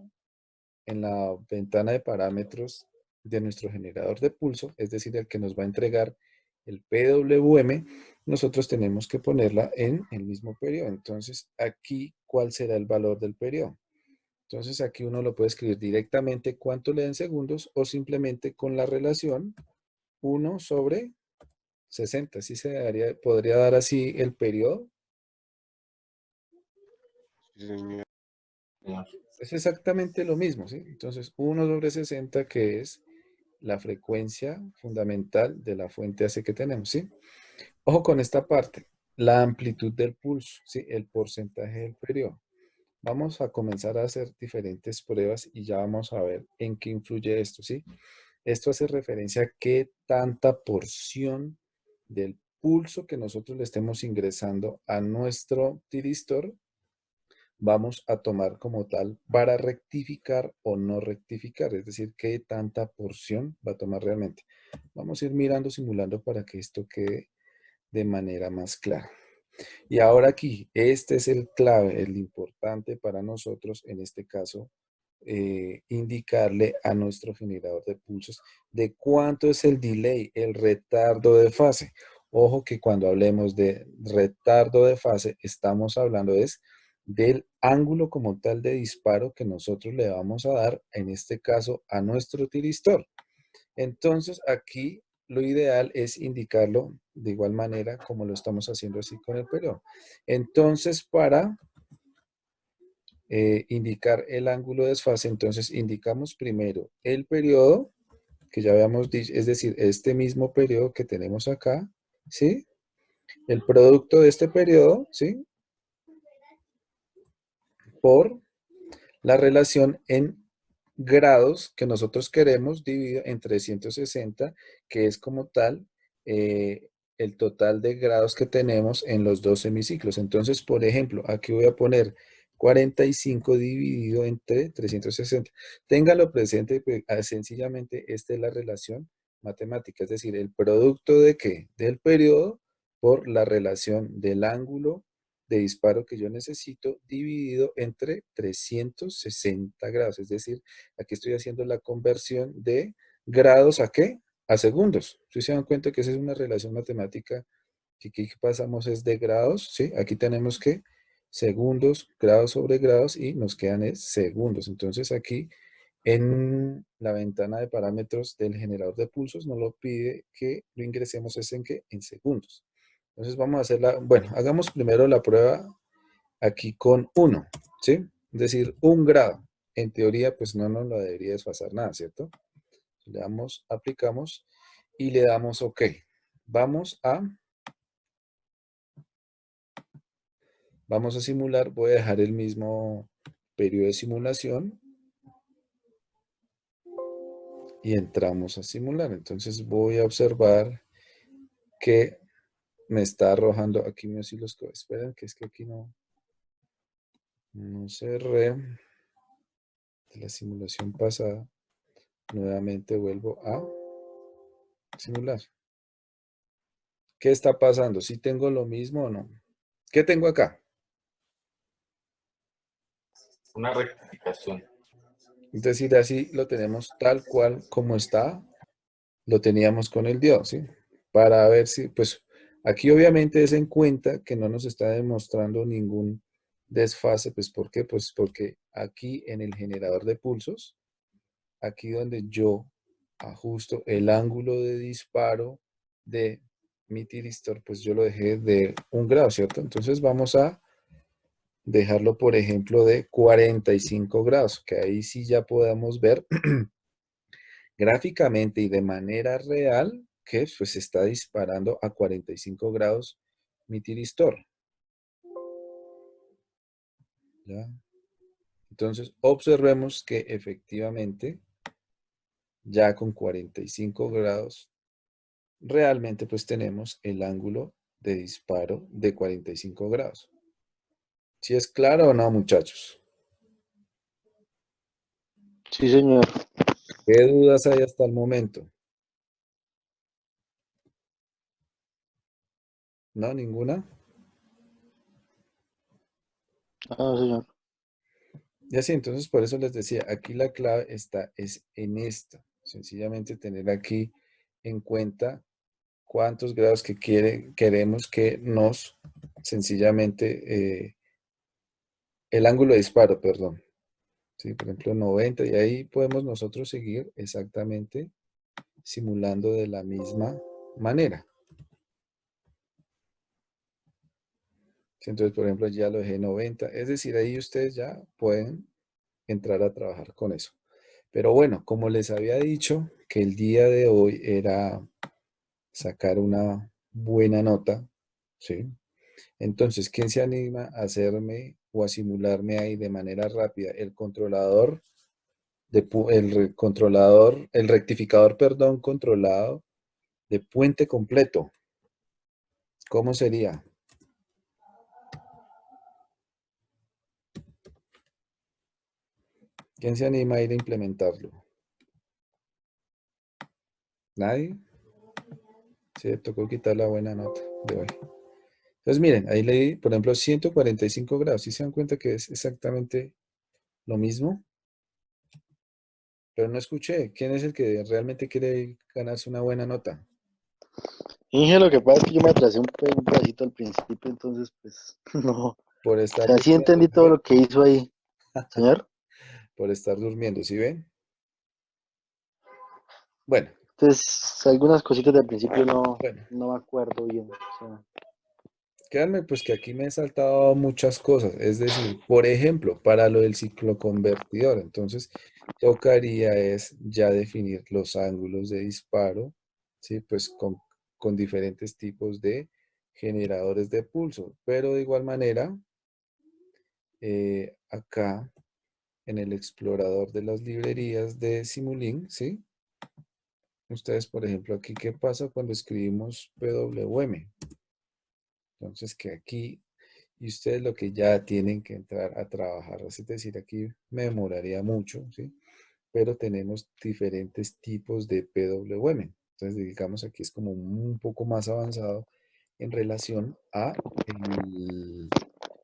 en la ventana de parámetros de nuestro generador de pulso, es decir, el que nos va a entregar el PWM, nosotros tenemos que ponerla en el mismo periodo. Entonces, aquí, ¿cuál será el valor del periodo? Entonces, aquí uno lo puede escribir directamente cuánto le den segundos o simplemente con la relación 1 sobre 60. ¿Sí podría dar así el periodo? Sí, señor. Es exactamente lo mismo, ¿sí? Entonces, 1 sobre 60, que es la frecuencia fundamental de la fuente AC que tenemos, ¿sí? Ojo con esta parte, la amplitud del pulso, ¿sí? El porcentaje del periodo. Vamos a comenzar a hacer diferentes pruebas y ya vamos a ver en qué influye esto, ¿sí? Esto hace referencia a qué tanta porción del pulso que nosotros le estemos ingresando a nuestro tiristor vamos a tomar como tal para rectificar o no rectificar, es decir, qué tanta porción va a tomar realmente. Vamos a ir mirando, simulando para que esto quede de manera más clara. Y ahora aquí, este es el clave, el importante para nosotros, en este caso, indicarle a nuestro generador de pulsos de cuánto es el delay, el retardo de fase. Ojo que cuando hablemos de retardo de fase, estamos hablando del ángulo como tal de disparo que nosotros le vamos a dar, en este caso, a nuestro tiristor. Entonces, aquí lo ideal es indicarlo de igual manera como lo estamos haciendo así con el periodo. Entonces, para indicar el ángulo de desfase, entonces indicamos primero el periodo, que ya habíamos dicho, es decir, este mismo periodo que tenemos acá, ¿sí? El producto de este periodo, ¿sí? Por la relación en grados que nosotros queremos dividido en 360, que es como tal el total de grados que tenemos en los dos semiciclos. Entonces, por ejemplo, aquí voy a poner 45 dividido entre 360. Téngalo presente, pues, sencillamente esta es la relación matemática, es decir, el producto de ¿qué? Del periodo por la relación del ángulo de disparo que yo necesito dividido entre 360 grados. Es decir, aquí estoy haciendo la conversión de grados ¿a qué? A segundos. Si se dan cuenta que esa es una relación matemática que aquí pasamos es de grados, ¿sí? Aquí tenemos que segundos, grados sobre grados y nos quedan es segundos. Entonces aquí en la ventana de parámetros del generador de pulsos nos lo pide que lo ingresemos es en qué? En segundos. Entonces vamos a hacerla, bueno, hagamos primero la prueba aquí con 1, ¿sí? Es decir, 1 grado. En teoría, pues no nos lo debería desfasar nada, ¿cierto? Le damos, aplicamos y le damos OK. Vamos a simular, voy a dejar el mismo periodo de simulación y entramos a simular. Entonces voy a observar que me está arrojando aquí mi osciloscopio. Esperen, que es que aquí no cerré de la simulación pasada. Nuevamente vuelvo a simular. ¿Qué está pasando? ¿Si tengo lo mismo o no? ¿Qué tengo acá? Una rectificación. Es decir, así lo tenemos tal cual como está, lo teníamos con el diodo, ¿sí? Para ver si, pues, aquí obviamente es en cuenta que no nos está demostrando ningún desfase, pues, ¿por qué? Pues porque aquí en el generador de pulsos, aquí donde yo ajusto el ángulo de disparo de mi tiristor, pues yo lo dejé de 1 grado, ¿cierto? Entonces vamos a dejarlo, por ejemplo, de 45 grados, que ahí sí ya podamos ver gráficamente y de manera real que pues está disparando a 45 grados mi tiristor. ¿Ya? Entonces, observemos que efectivamente ya con 45 grados realmente pues tenemos el ángulo de disparo de 45 grados. ¿Sí es claro o no, muchachos? Sí, señor. ¿Qué dudas hay hasta el momento? ¿No? ¿Ninguna? Ah, señor. Y así, entonces por eso les decía, aquí la clave está es en esto. Sencillamente tener aquí en cuenta cuántos grados que queremos que nos, sencillamente, el ángulo de disparo, perdón. Sí, por ejemplo, 90, y ahí podemos nosotros seguir exactamente simulando de la misma manera. Entonces, por ejemplo, ya lo dejé 90, es decir, ahí ustedes ya pueden entrar a trabajar con eso. Pero bueno, como les había dicho, que el día de hoy era sacar una buena nota, ¿sí? Entonces, ¿quién se anima a hacerme o a simularme ahí de manera rápida el controlador, el rectificador, perdón, controlado de puente completo? ¿Cómo sería? ¿Quién se anima a ir a implementarlo? ¿Nadie? Se tocó quitar la buena nota. de hoy. Entonces, miren, ahí leí, por ejemplo, 145 grados. ¿Sí se dan cuenta que es exactamente lo mismo? Pero no escuché. ¿Quién es el que realmente quiere ganarse una buena nota? Inge, lo que pasa es que yo me atrasé un pedacito al principio, entonces, pues, no. O Por estar sea, sí durmiendo, entendí ¿sí todo ven? lo que hizo ahí, señor. Por estar durmiendo, ¿sí ven? Bueno, Entonces, algunas cositas del principio bueno. no me acuerdo bien. O sea, Créanme, pues que aquí me he saltado muchas cosas. Es decir, por ejemplo, para lo del cicloconvertidor, entonces tocaría es ya definir los ángulos de disparo, ¿sí? Pues con diferentes tipos de generadores de pulso. Pero de igual manera, acá en el explorador de las librerías de Simulink, ¿sí? Ustedes, por ejemplo, aquí, ¿qué pasa cuando escribimos PWM? Entonces, que aquí, y ustedes lo que ya tienen que entrar a trabajar, es decir, aquí me demoraría mucho, ¿sí? Pero tenemos diferentes tipos de PWM. Entonces, digamos, aquí es como un poco más avanzado en relación a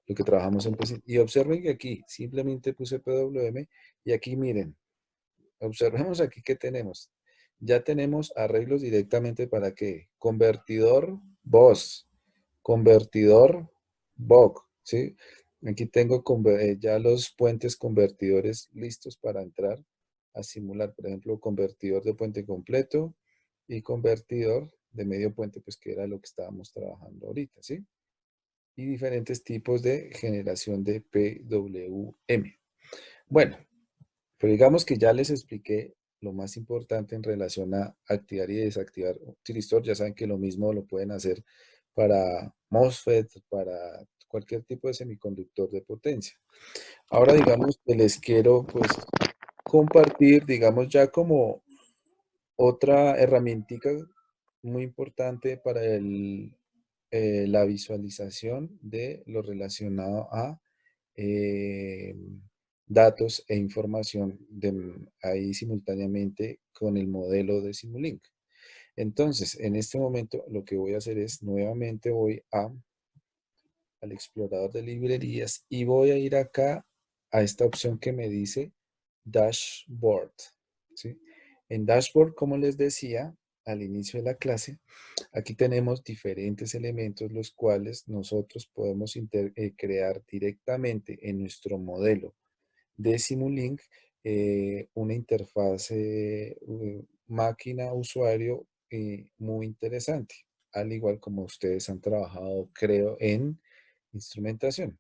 lo que trabajamos en PC. Y observen que aquí simplemente puse PWM y aquí miren, observemos aquí que tenemos. Ya tenemos arreglos directamente para qué. Convertidor BOS, convertidor BOC, ¿sí? Aquí tengo ya los puentes convertidores listos para entrar a simular. Por ejemplo, convertidor de puente completo y convertidor de medio puente, pues que era lo que estábamos trabajando ahorita, ¿sí? Y diferentes tipos de generación de PWM. Bueno, pero digamos que ya les expliqué lo más importante en relación a activar y desactivar un tiristor. Ya saben que lo mismo lo pueden hacer para MOSFET, para cualquier tipo de semiconductor de potencia. Ahora digamos que les quiero pues compartir, digamos ya como otra herramientica muy importante para la visualización de lo relacionado a eh, datos e información ahí simultáneamente con el modelo de Simulink. Entonces, en este momento lo que voy a hacer es nuevamente voy al explorador de librerías y voy a ir acá a esta opción que me dice Dashboard, ¿sí? En Dashboard, como les decía al inicio de la clase, aquí tenemos diferentes elementos los cuales nosotros podemos crear directamente en nuestro modelo de Simulink una interfaz máquina-usuario muy interesante, al igual como ustedes han trabajado, creo, en instrumentación.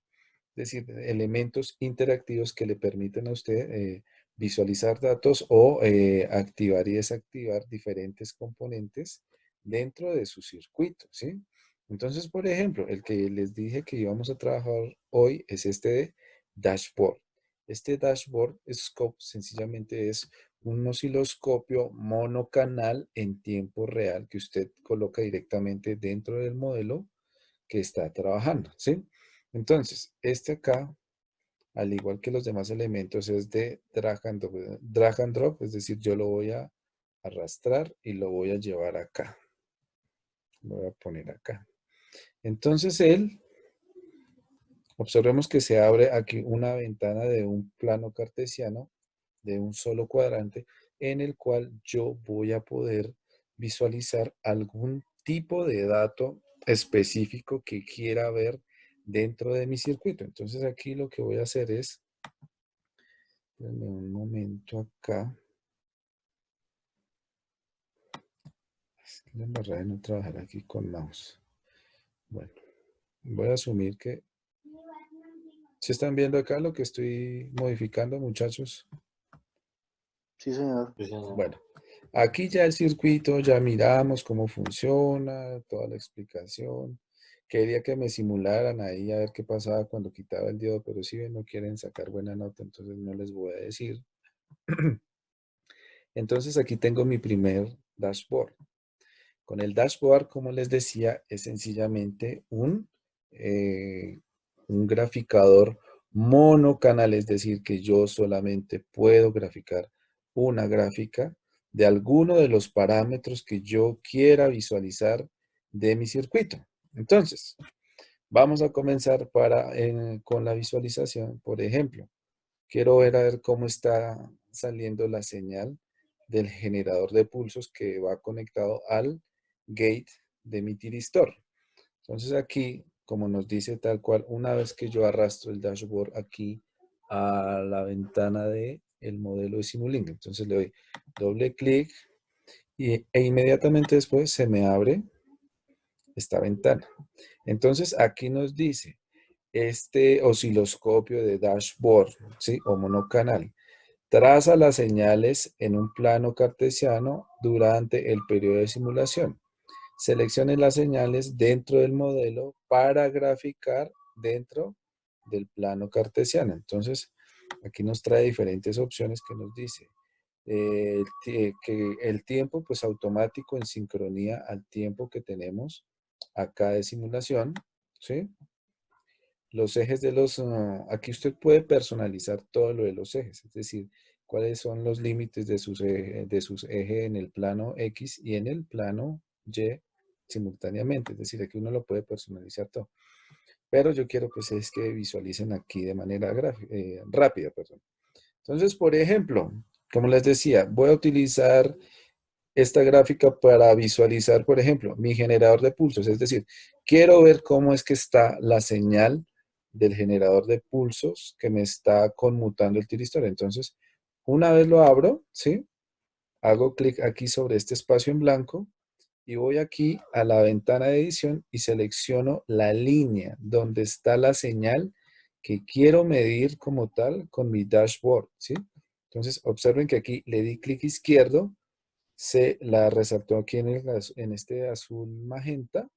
Es decir, elementos interactivos que le permiten a usted visualizar datos o activar y desactivar diferentes componentes dentro de su circuito, ¿sí? Entonces, por ejemplo, el que les dije que íbamos a trabajar hoy es este de dashboard. Este dashboard scope sencillamente es un osciloscopio monocanal en tiempo real que usted coloca directamente dentro del modelo que está trabajando, ¿sí? Entonces, este acá, al igual que los demás elementos, es de drag and drop, es decir, yo lo voy a arrastrar y lo voy a llevar acá. Lo voy a poner acá. Entonces, observemos que se abre aquí una ventana de un plano cartesiano de un solo cuadrante en el cual yo voy a poder visualizar algún tipo de dato específico que quiera ver dentro de mi circuito. Entonces aquí lo que voy a hacer es, denme un momento acá, es que la embarrada de no trabajar aquí con mouse. Bueno, voy a asumir que, ¿se están viendo acá lo que estoy modificando, muchachos? sí, señor. Sí, señor. Bueno, aquí ya el circuito, ya miramos cómo funciona, toda la explicación. Quería que me simularan ahí a ver qué pasaba cuando quitaba el diodo, pero si ven, no quieren sacar buena nota, entonces no les voy a decir. Entonces aquí tengo mi primer dashboard. Con el dashboard, como les decía, es sencillamente un graficador monocanal, es decir, que yo solamente puedo graficar una gráfica de alguno de los parámetros que yo quiera visualizar de mi circuito. Entonces, vamos a comenzar con la visualización. Por ejemplo, quiero ver a ver cómo está saliendo la señal del generador de pulsos que va conectado al gate de mi tiristor. Entonces aquí, como nos dice tal cual, una vez que yo arrastro el dashboard aquí a la ventana del modelo de Simulink, entonces le doy doble clic e inmediatamente después se me abre esta ventana. Entonces aquí nos dice, este osciloscopio de dashboard, ¿sí? O monocanal, traza las señales en un plano cartesiano durante el periodo de simulación. Seleccione las señales dentro del modelo para graficar dentro del plano cartesiano. Entonces, aquí nos trae diferentes opciones que nos dice que el tiempo pues automático en sincronía al tiempo que tenemos acá de simulación, ¿sí? Los ejes de aquí usted puede personalizar todo lo de los ejes, es decir, cuáles son los límites de sus ejes en el plano X y en el plano Y simultáneamente, es decir, aquí uno lo puede personalizar todo. Pero yo quiero pues es que visualicen aquí de manera rápida, perdón. Entonces, por ejemplo, como les decía, voy a utilizar esta gráfica para visualizar, por ejemplo, mi generador de pulsos. Es decir, quiero ver cómo es que está la señal del generador de pulsos que me está conmutando el tiristor. Entonces, una vez lo abro, ¿sí? Hago clic aquí sobre este espacio en blanco y voy aquí a la ventana de edición y selecciono la línea donde está la señal que quiero medir como tal con mi dashboard, ¿sí? Entonces, observen que aquí le di clic izquierdo, se la resaltó aquí en este azul magenta.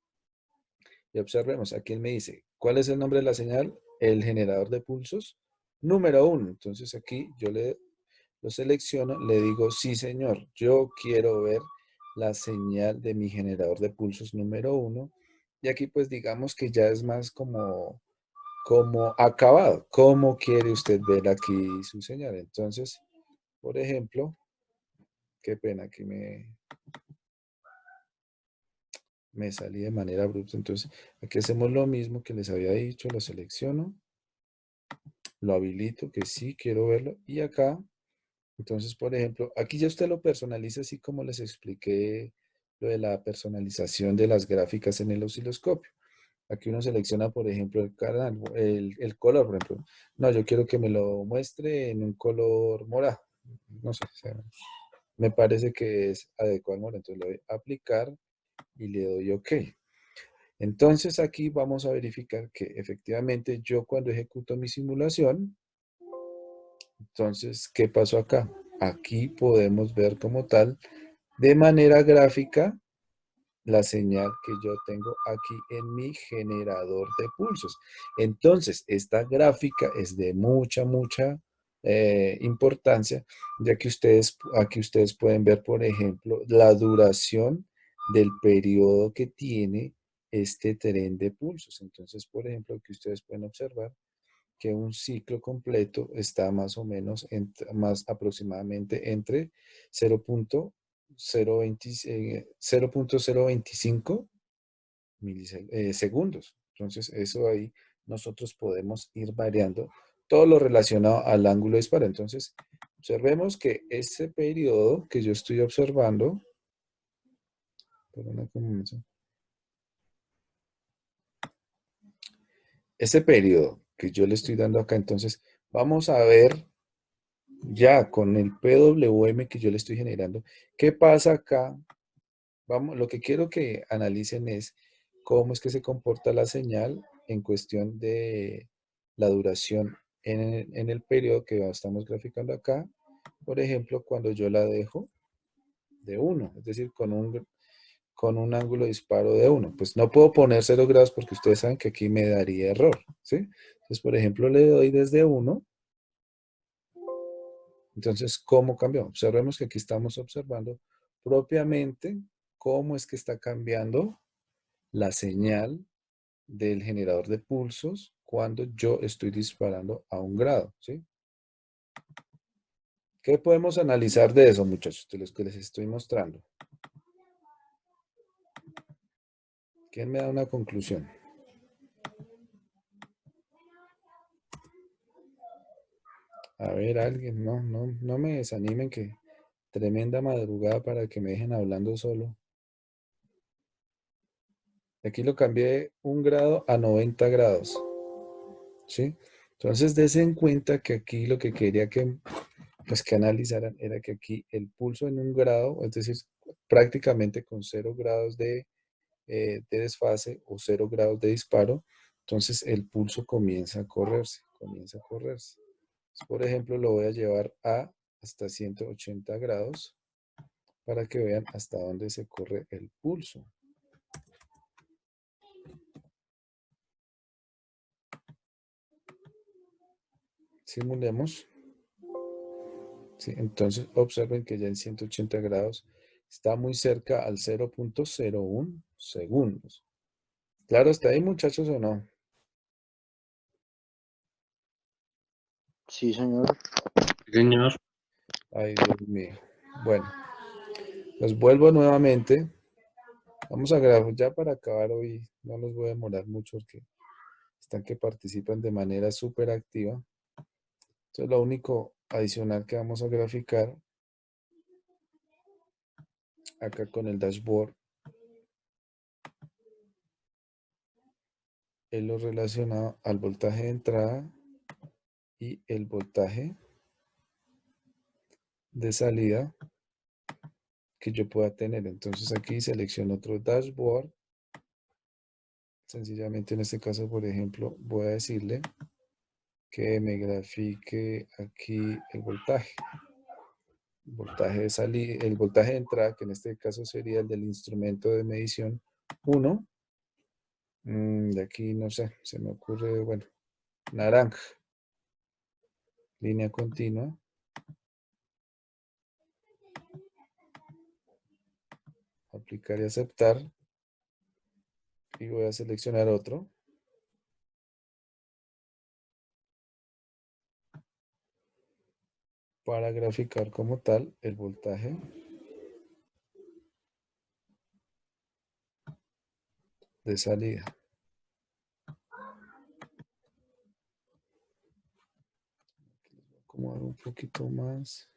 Y observemos, aquí él me dice, ¿cuál es el nombre de la señal? El generador de pulsos número 1. Entonces aquí yo lo selecciono, le digo, sí señor, yo quiero ver la señal de mi generador de pulsos número 1. Y aquí pues digamos que ya es más como acabado. ¿Cómo quiere usted ver aquí su señal? Entonces, por ejemplo, qué pena que me salí de manera abrupta. Entonces, aquí hacemos lo mismo que les había dicho, lo selecciono, lo habilito, que sí quiero verlo, y acá, entonces, por ejemplo, aquí ya usted lo personaliza así como les expliqué lo de la personalización de las gráficas en el osciloscopio. Aquí uno selecciona, por ejemplo, el canal, el color, por ejemplo. No, yo quiero que me lo muestre en un color morado. No sé, o sea, me parece que es adecuado, entonces le doy a aplicar y le doy OK. Entonces aquí vamos a verificar que efectivamente yo cuando ejecuto mi simulación, entonces, ¿qué pasó acá? Aquí podemos ver como tal, de manera gráfica, la señal que yo tengo aquí en mi generador de pulsos. Entonces, esta gráfica es de mucha importancia, ya que aquí ustedes pueden ver, por ejemplo, la duración del periodo que tiene este tren de pulsos. Entonces, por ejemplo, aquí ustedes pueden observar que un ciclo completo está más o menos, más aproximadamente entre 0.025 segundos. Entonces, eso ahí nosotros podemos ir variando todo lo relacionado al ángulo de disparo. Entonces, observemos que ese periodo que yo estoy observando, ese periodo que yo le estoy dando acá, entonces, vamos a ver ya con el PWM que yo le estoy generando, ¿qué pasa acá? Vamos, lo que quiero que analicen es cómo es que se comporta la señal en cuestión de la duración en el periodo que estamos graficando acá. Por ejemplo, cuando yo la dejo de 1, es decir, con un ángulo de disparo de 1. Pues no puedo poner 0 grados porque ustedes saben que aquí me daría error, ¿sí? Entonces, por ejemplo, le doy desde 1. Entonces, ¿cómo cambió? Observemos que aquí estamos observando propiamente cómo es que está cambiando la señal del generador de pulsos cuando yo estoy disparando a 1 grado, ¿sí? ¿Qué podemos analizar de eso, muchachos? De los que les estoy mostrando. ¿Quién me da una conclusión? A ver, alguien, no me desanimen, que tremenda madrugada para que me dejen hablando solo. Aquí lo cambié de 1 grado a 90 grados. ¿Sí? Entonces, dense en cuenta que aquí lo que quería que analizaran era que aquí el pulso en 1 grado, es decir, prácticamente con 0 grados de desfase o 0 grados de disparo, entonces el pulso comienza a correrse, Entonces, por ejemplo, lo voy a llevar hasta 180 grados para que vean hasta dónde se corre el pulso. Simulemos. Sí, entonces observen que ya en 180 grados está muy cerca al 0.01 segundos. ¿Claro está ahí, muchachos, o no? Sí, señor. Sí, señor. Ay, Dios mío. Bueno, los vuelvo nuevamente. Vamos a grabar ya para acabar hoy. No los voy a demorar mucho porque están que participan de manera súper activa. Entonces, lo único adicional que vamos a graficar acá con el dashboard es lo relacionado al voltaje de entrada y el voltaje de salida que yo pueda tener. Entonces aquí selecciono otro dashboard. Sencillamente en este caso, por ejemplo, voy a decirle que me grafique aquí el voltaje. El voltaje de salida, el voltaje de entrada, que en este caso sería el del instrumento de medición 1. De aquí, no sé, se me ocurre, bueno, naranja. Línea continua. Aplicar y aceptar. Y voy a seleccionar otro. Para graficar como tal el voltaje de salida. Acomodar un poquito más.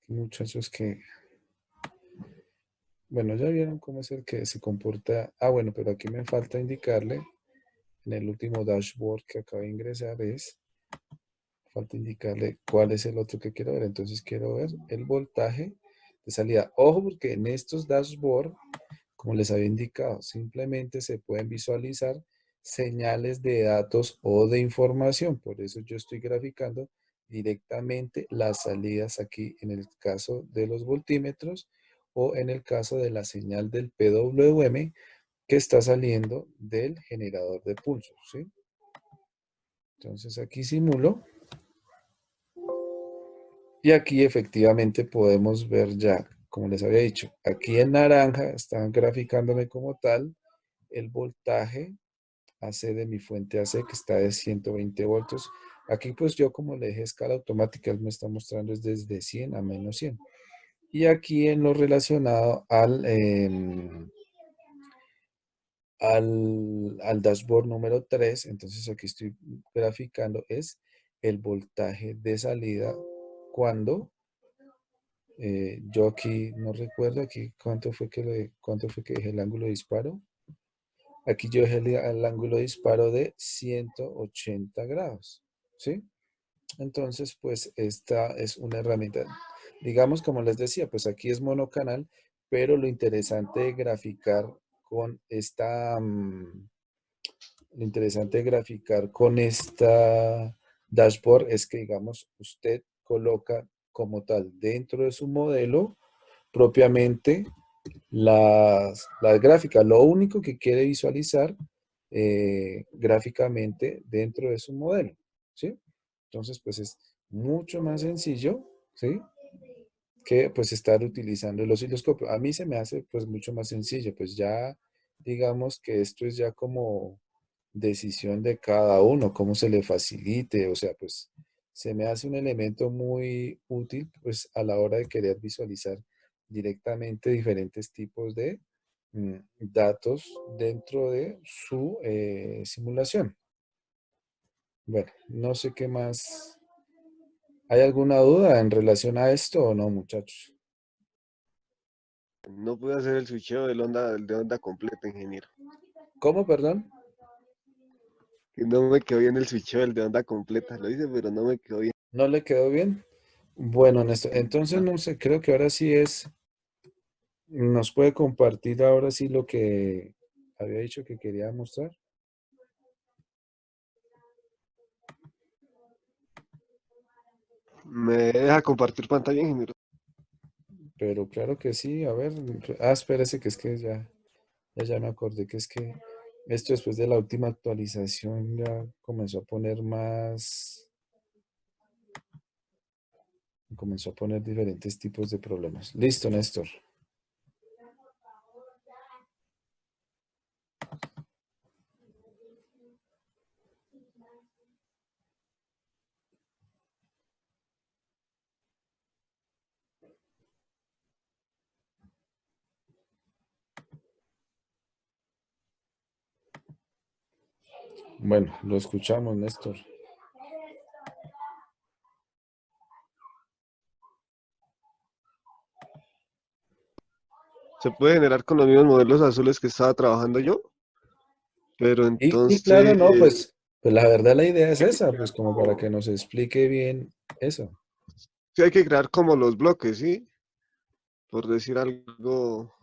Muchachos que, bueno, ya vieron cómo es el que se comporta. Ah, bueno, pero aquí me falta indicarle en el último dashboard que acabo de ingresar falta indicarle cuál es el otro que quiero ver. Entonces quiero ver el voltaje de salida. Ojo, porque en estos dashboard, como les había indicado, simplemente se pueden visualizar señales de datos o de información. Por eso yo estoy graficando directamente las salidas aquí en el caso de los voltímetros o en el caso de la señal del PWM que está saliendo del generador de pulsos, ¿sí? Entonces aquí simulo. Y aquí efectivamente podemos ver ya, como les había dicho, aquí en naranja están graficándome como tal el voltaje AC de mi fuente AC que está de 120 voltios. Aquí pues yo como le dejé escala automática, él me está mostrando es desde 100 a menos 100. Y aquí en lo relacionado al dashboard número 3, entonces aquí estoy graficando es el voltaje de salida cuando yo aquí no recuerdo aquí cuánto fue que dejé el ángulo de disparo. Aquí yo dejé el ángulo de disparo de 180 grados, ¿sí? Entonces, pues esta es una herramienta. Digamos, como les decía, pues aquí es monocanal, pero lo interesante de graficar con esta, lo interesante de graficar con esta dashboard es que, digamos, usted coloca como tal dentro de su modelo propiamente las gráficas. Lo único que quiere visualizar gráficamente dentro de su modelo, ¿sí? Entonces, pues es mucho más sencillo, ¿sí? Que pues estar utilizando el osciloscopio. A mí se me hace pues mucho más sencillo, pues ya digamos que esto es ya como decisión de cada uno, cómo se le facilite, o sea, pues se me hace un elemento muy útil pues a la hora de querer visualizar directamente diferentes tipos de datos dentro de su simulación. Bueno, no sé qué más. ¿Hay alguna duda en relación a esto o no, muchachos? No pude hacer el switcheo de onda completa, ingeniero. ¿Cómo, perdón? Que no me quedó bien el switcheo del de onda completa. Lo hice, pero no me quedó bien. ¿No le quedó bien? Bueno, entonces no sé, creo que ahora sí nos puede compartir ahora sí lo que había dicho que quería mostrar. ¿Me deja compartir pantalla, ingeniero? Pero claro que sí, a ver, espérese que es que ya me acordé que es que esto después de la última actualización ya comenzó a poner diferentes tipos de problemas. Listo, Néstor. Bueno, lo escuchamos, Néstor. Se puede generar con los mismos modelos azules que estaba trabajando yo, pero Y claro, no, entonces pues la verdad la idea es esa, pues como para que nos explique bien eso. sí hay que crear como los bloques, ¿sí? Por decir algo,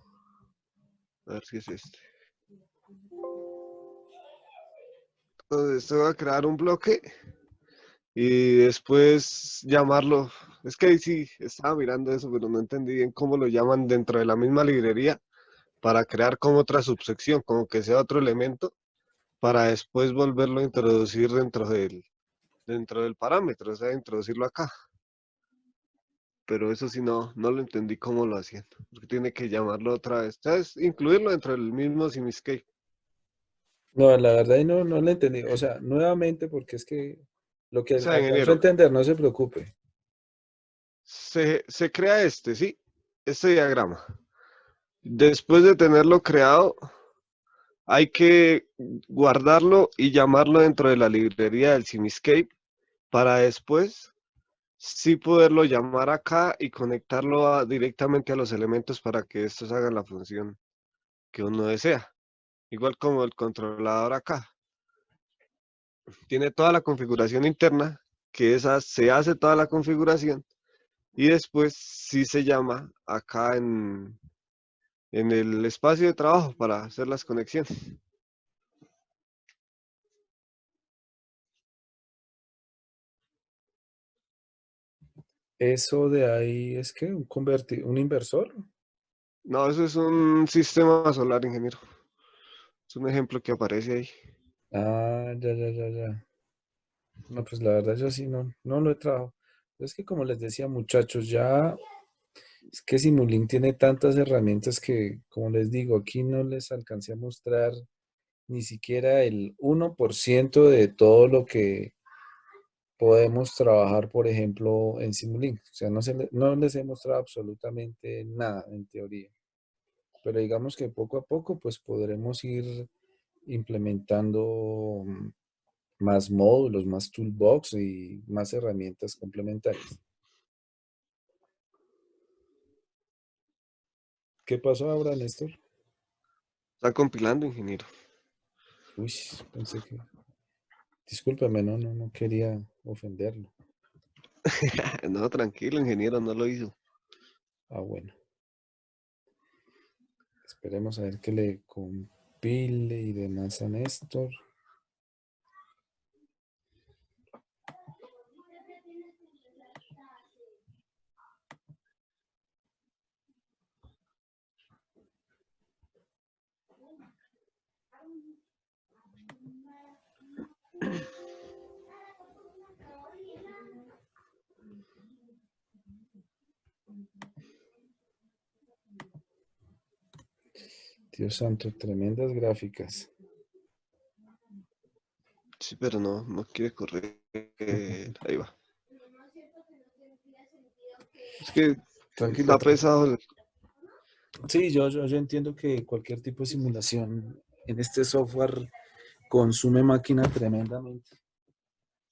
a ver si es este. Entonces, voy a crear un bloque y después llamarlo. Es que ahí sí estaba mirando eso, pero no entendí bien cómo lo llaman dentro de la misma librería para crear como otra subsección, como que sea otro elemento, para después volverlo a introducir dentro del parámetro, o sea, introducirlo acá. Pero eso sí no lo entendí cómo lo hacían, porque tiene que llamarlo otra vez, ¿sabes? Incluirlo dentro del mismo Simiscape. No, la verdad y no le entendí. O sea, nuevamente, porque es que lo que O sea, alcanzó a ingeniero, entender, no se preocupe. se crea ¿sí? Este diagrama. Después de tenerlo creado, hay que guardarlo y llamarlo dentro de la librería del Simiscape para después sí poderlo llamar acá y conectarlo directamente a los elementos para que estos hagan la función que uno desea. Igual como el controlador acá. Tiene toda la configuración interna, que esa se hace toda la configuración y después sí se llama acá en el espacio de trabajo para hacer las conexiones. Eso de ahí es que un inversor. No, eso es un sistema solar, ingeniero. Es un ejemplo que aparece ahí. Ah, ya. No, pues la verdad yo sí no lo he trabajado. Es que como les decía, muchachos, ya es que Simulink tiene tantas herramientas que, como les digo, aquí no les alcancé a mostrar ni siquiera el 1% de todo lo que podemos trabajar, por ejemplo, en Simulink. O sea, no les he mostrado absolutamente nada en teoría. Pero digamos que poco a poco, pues podremos ir implementando más módulos, más toolbox y más herramientas complementarias. ¿Qué pasó ahora, Néstor? Está compilando, ingeniero. Uy, pensé que... Discúlpame, no quería ofenderlo. No, tranquilo, ingeniero, no lo hizo. Ah, bueno. Esperemos a ver que le compile y demás a Néstor. Dios santo, tremendas gráficas. Sí, pero no quiere correr. Ahí va. Es que Tranquilo, está pesado. sí, yo entiendo que cualquier tipo de simulación en este software consume máquina tremendamente.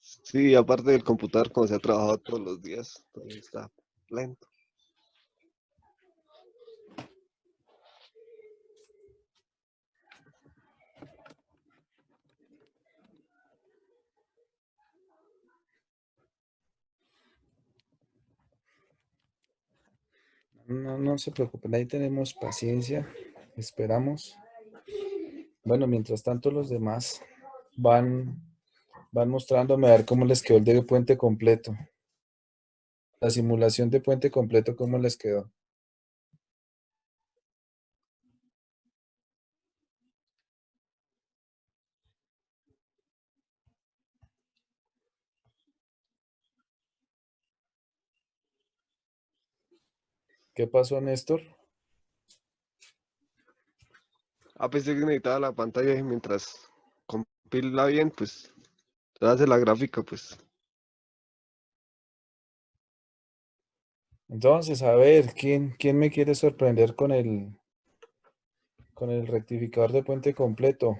Sí, aparte del computador, como se ha trabajado todos los días, todo está lento. No se preocupen, ahí tenemos paciencia, esperamos. Bueno, mientras tanto los demás van, van mostrándome a ver cómo les quedó el de puente completo. La simulación de puente completo, ¿cómo les quedó? ¿Qué pasó, Néstor? Pensé que necesitaba la pantalla y mientras compila bien, pues se hace la gráfica, pues. Entonces, a ver, ¿quién me quiere sorprender con el rectificador de puente completo?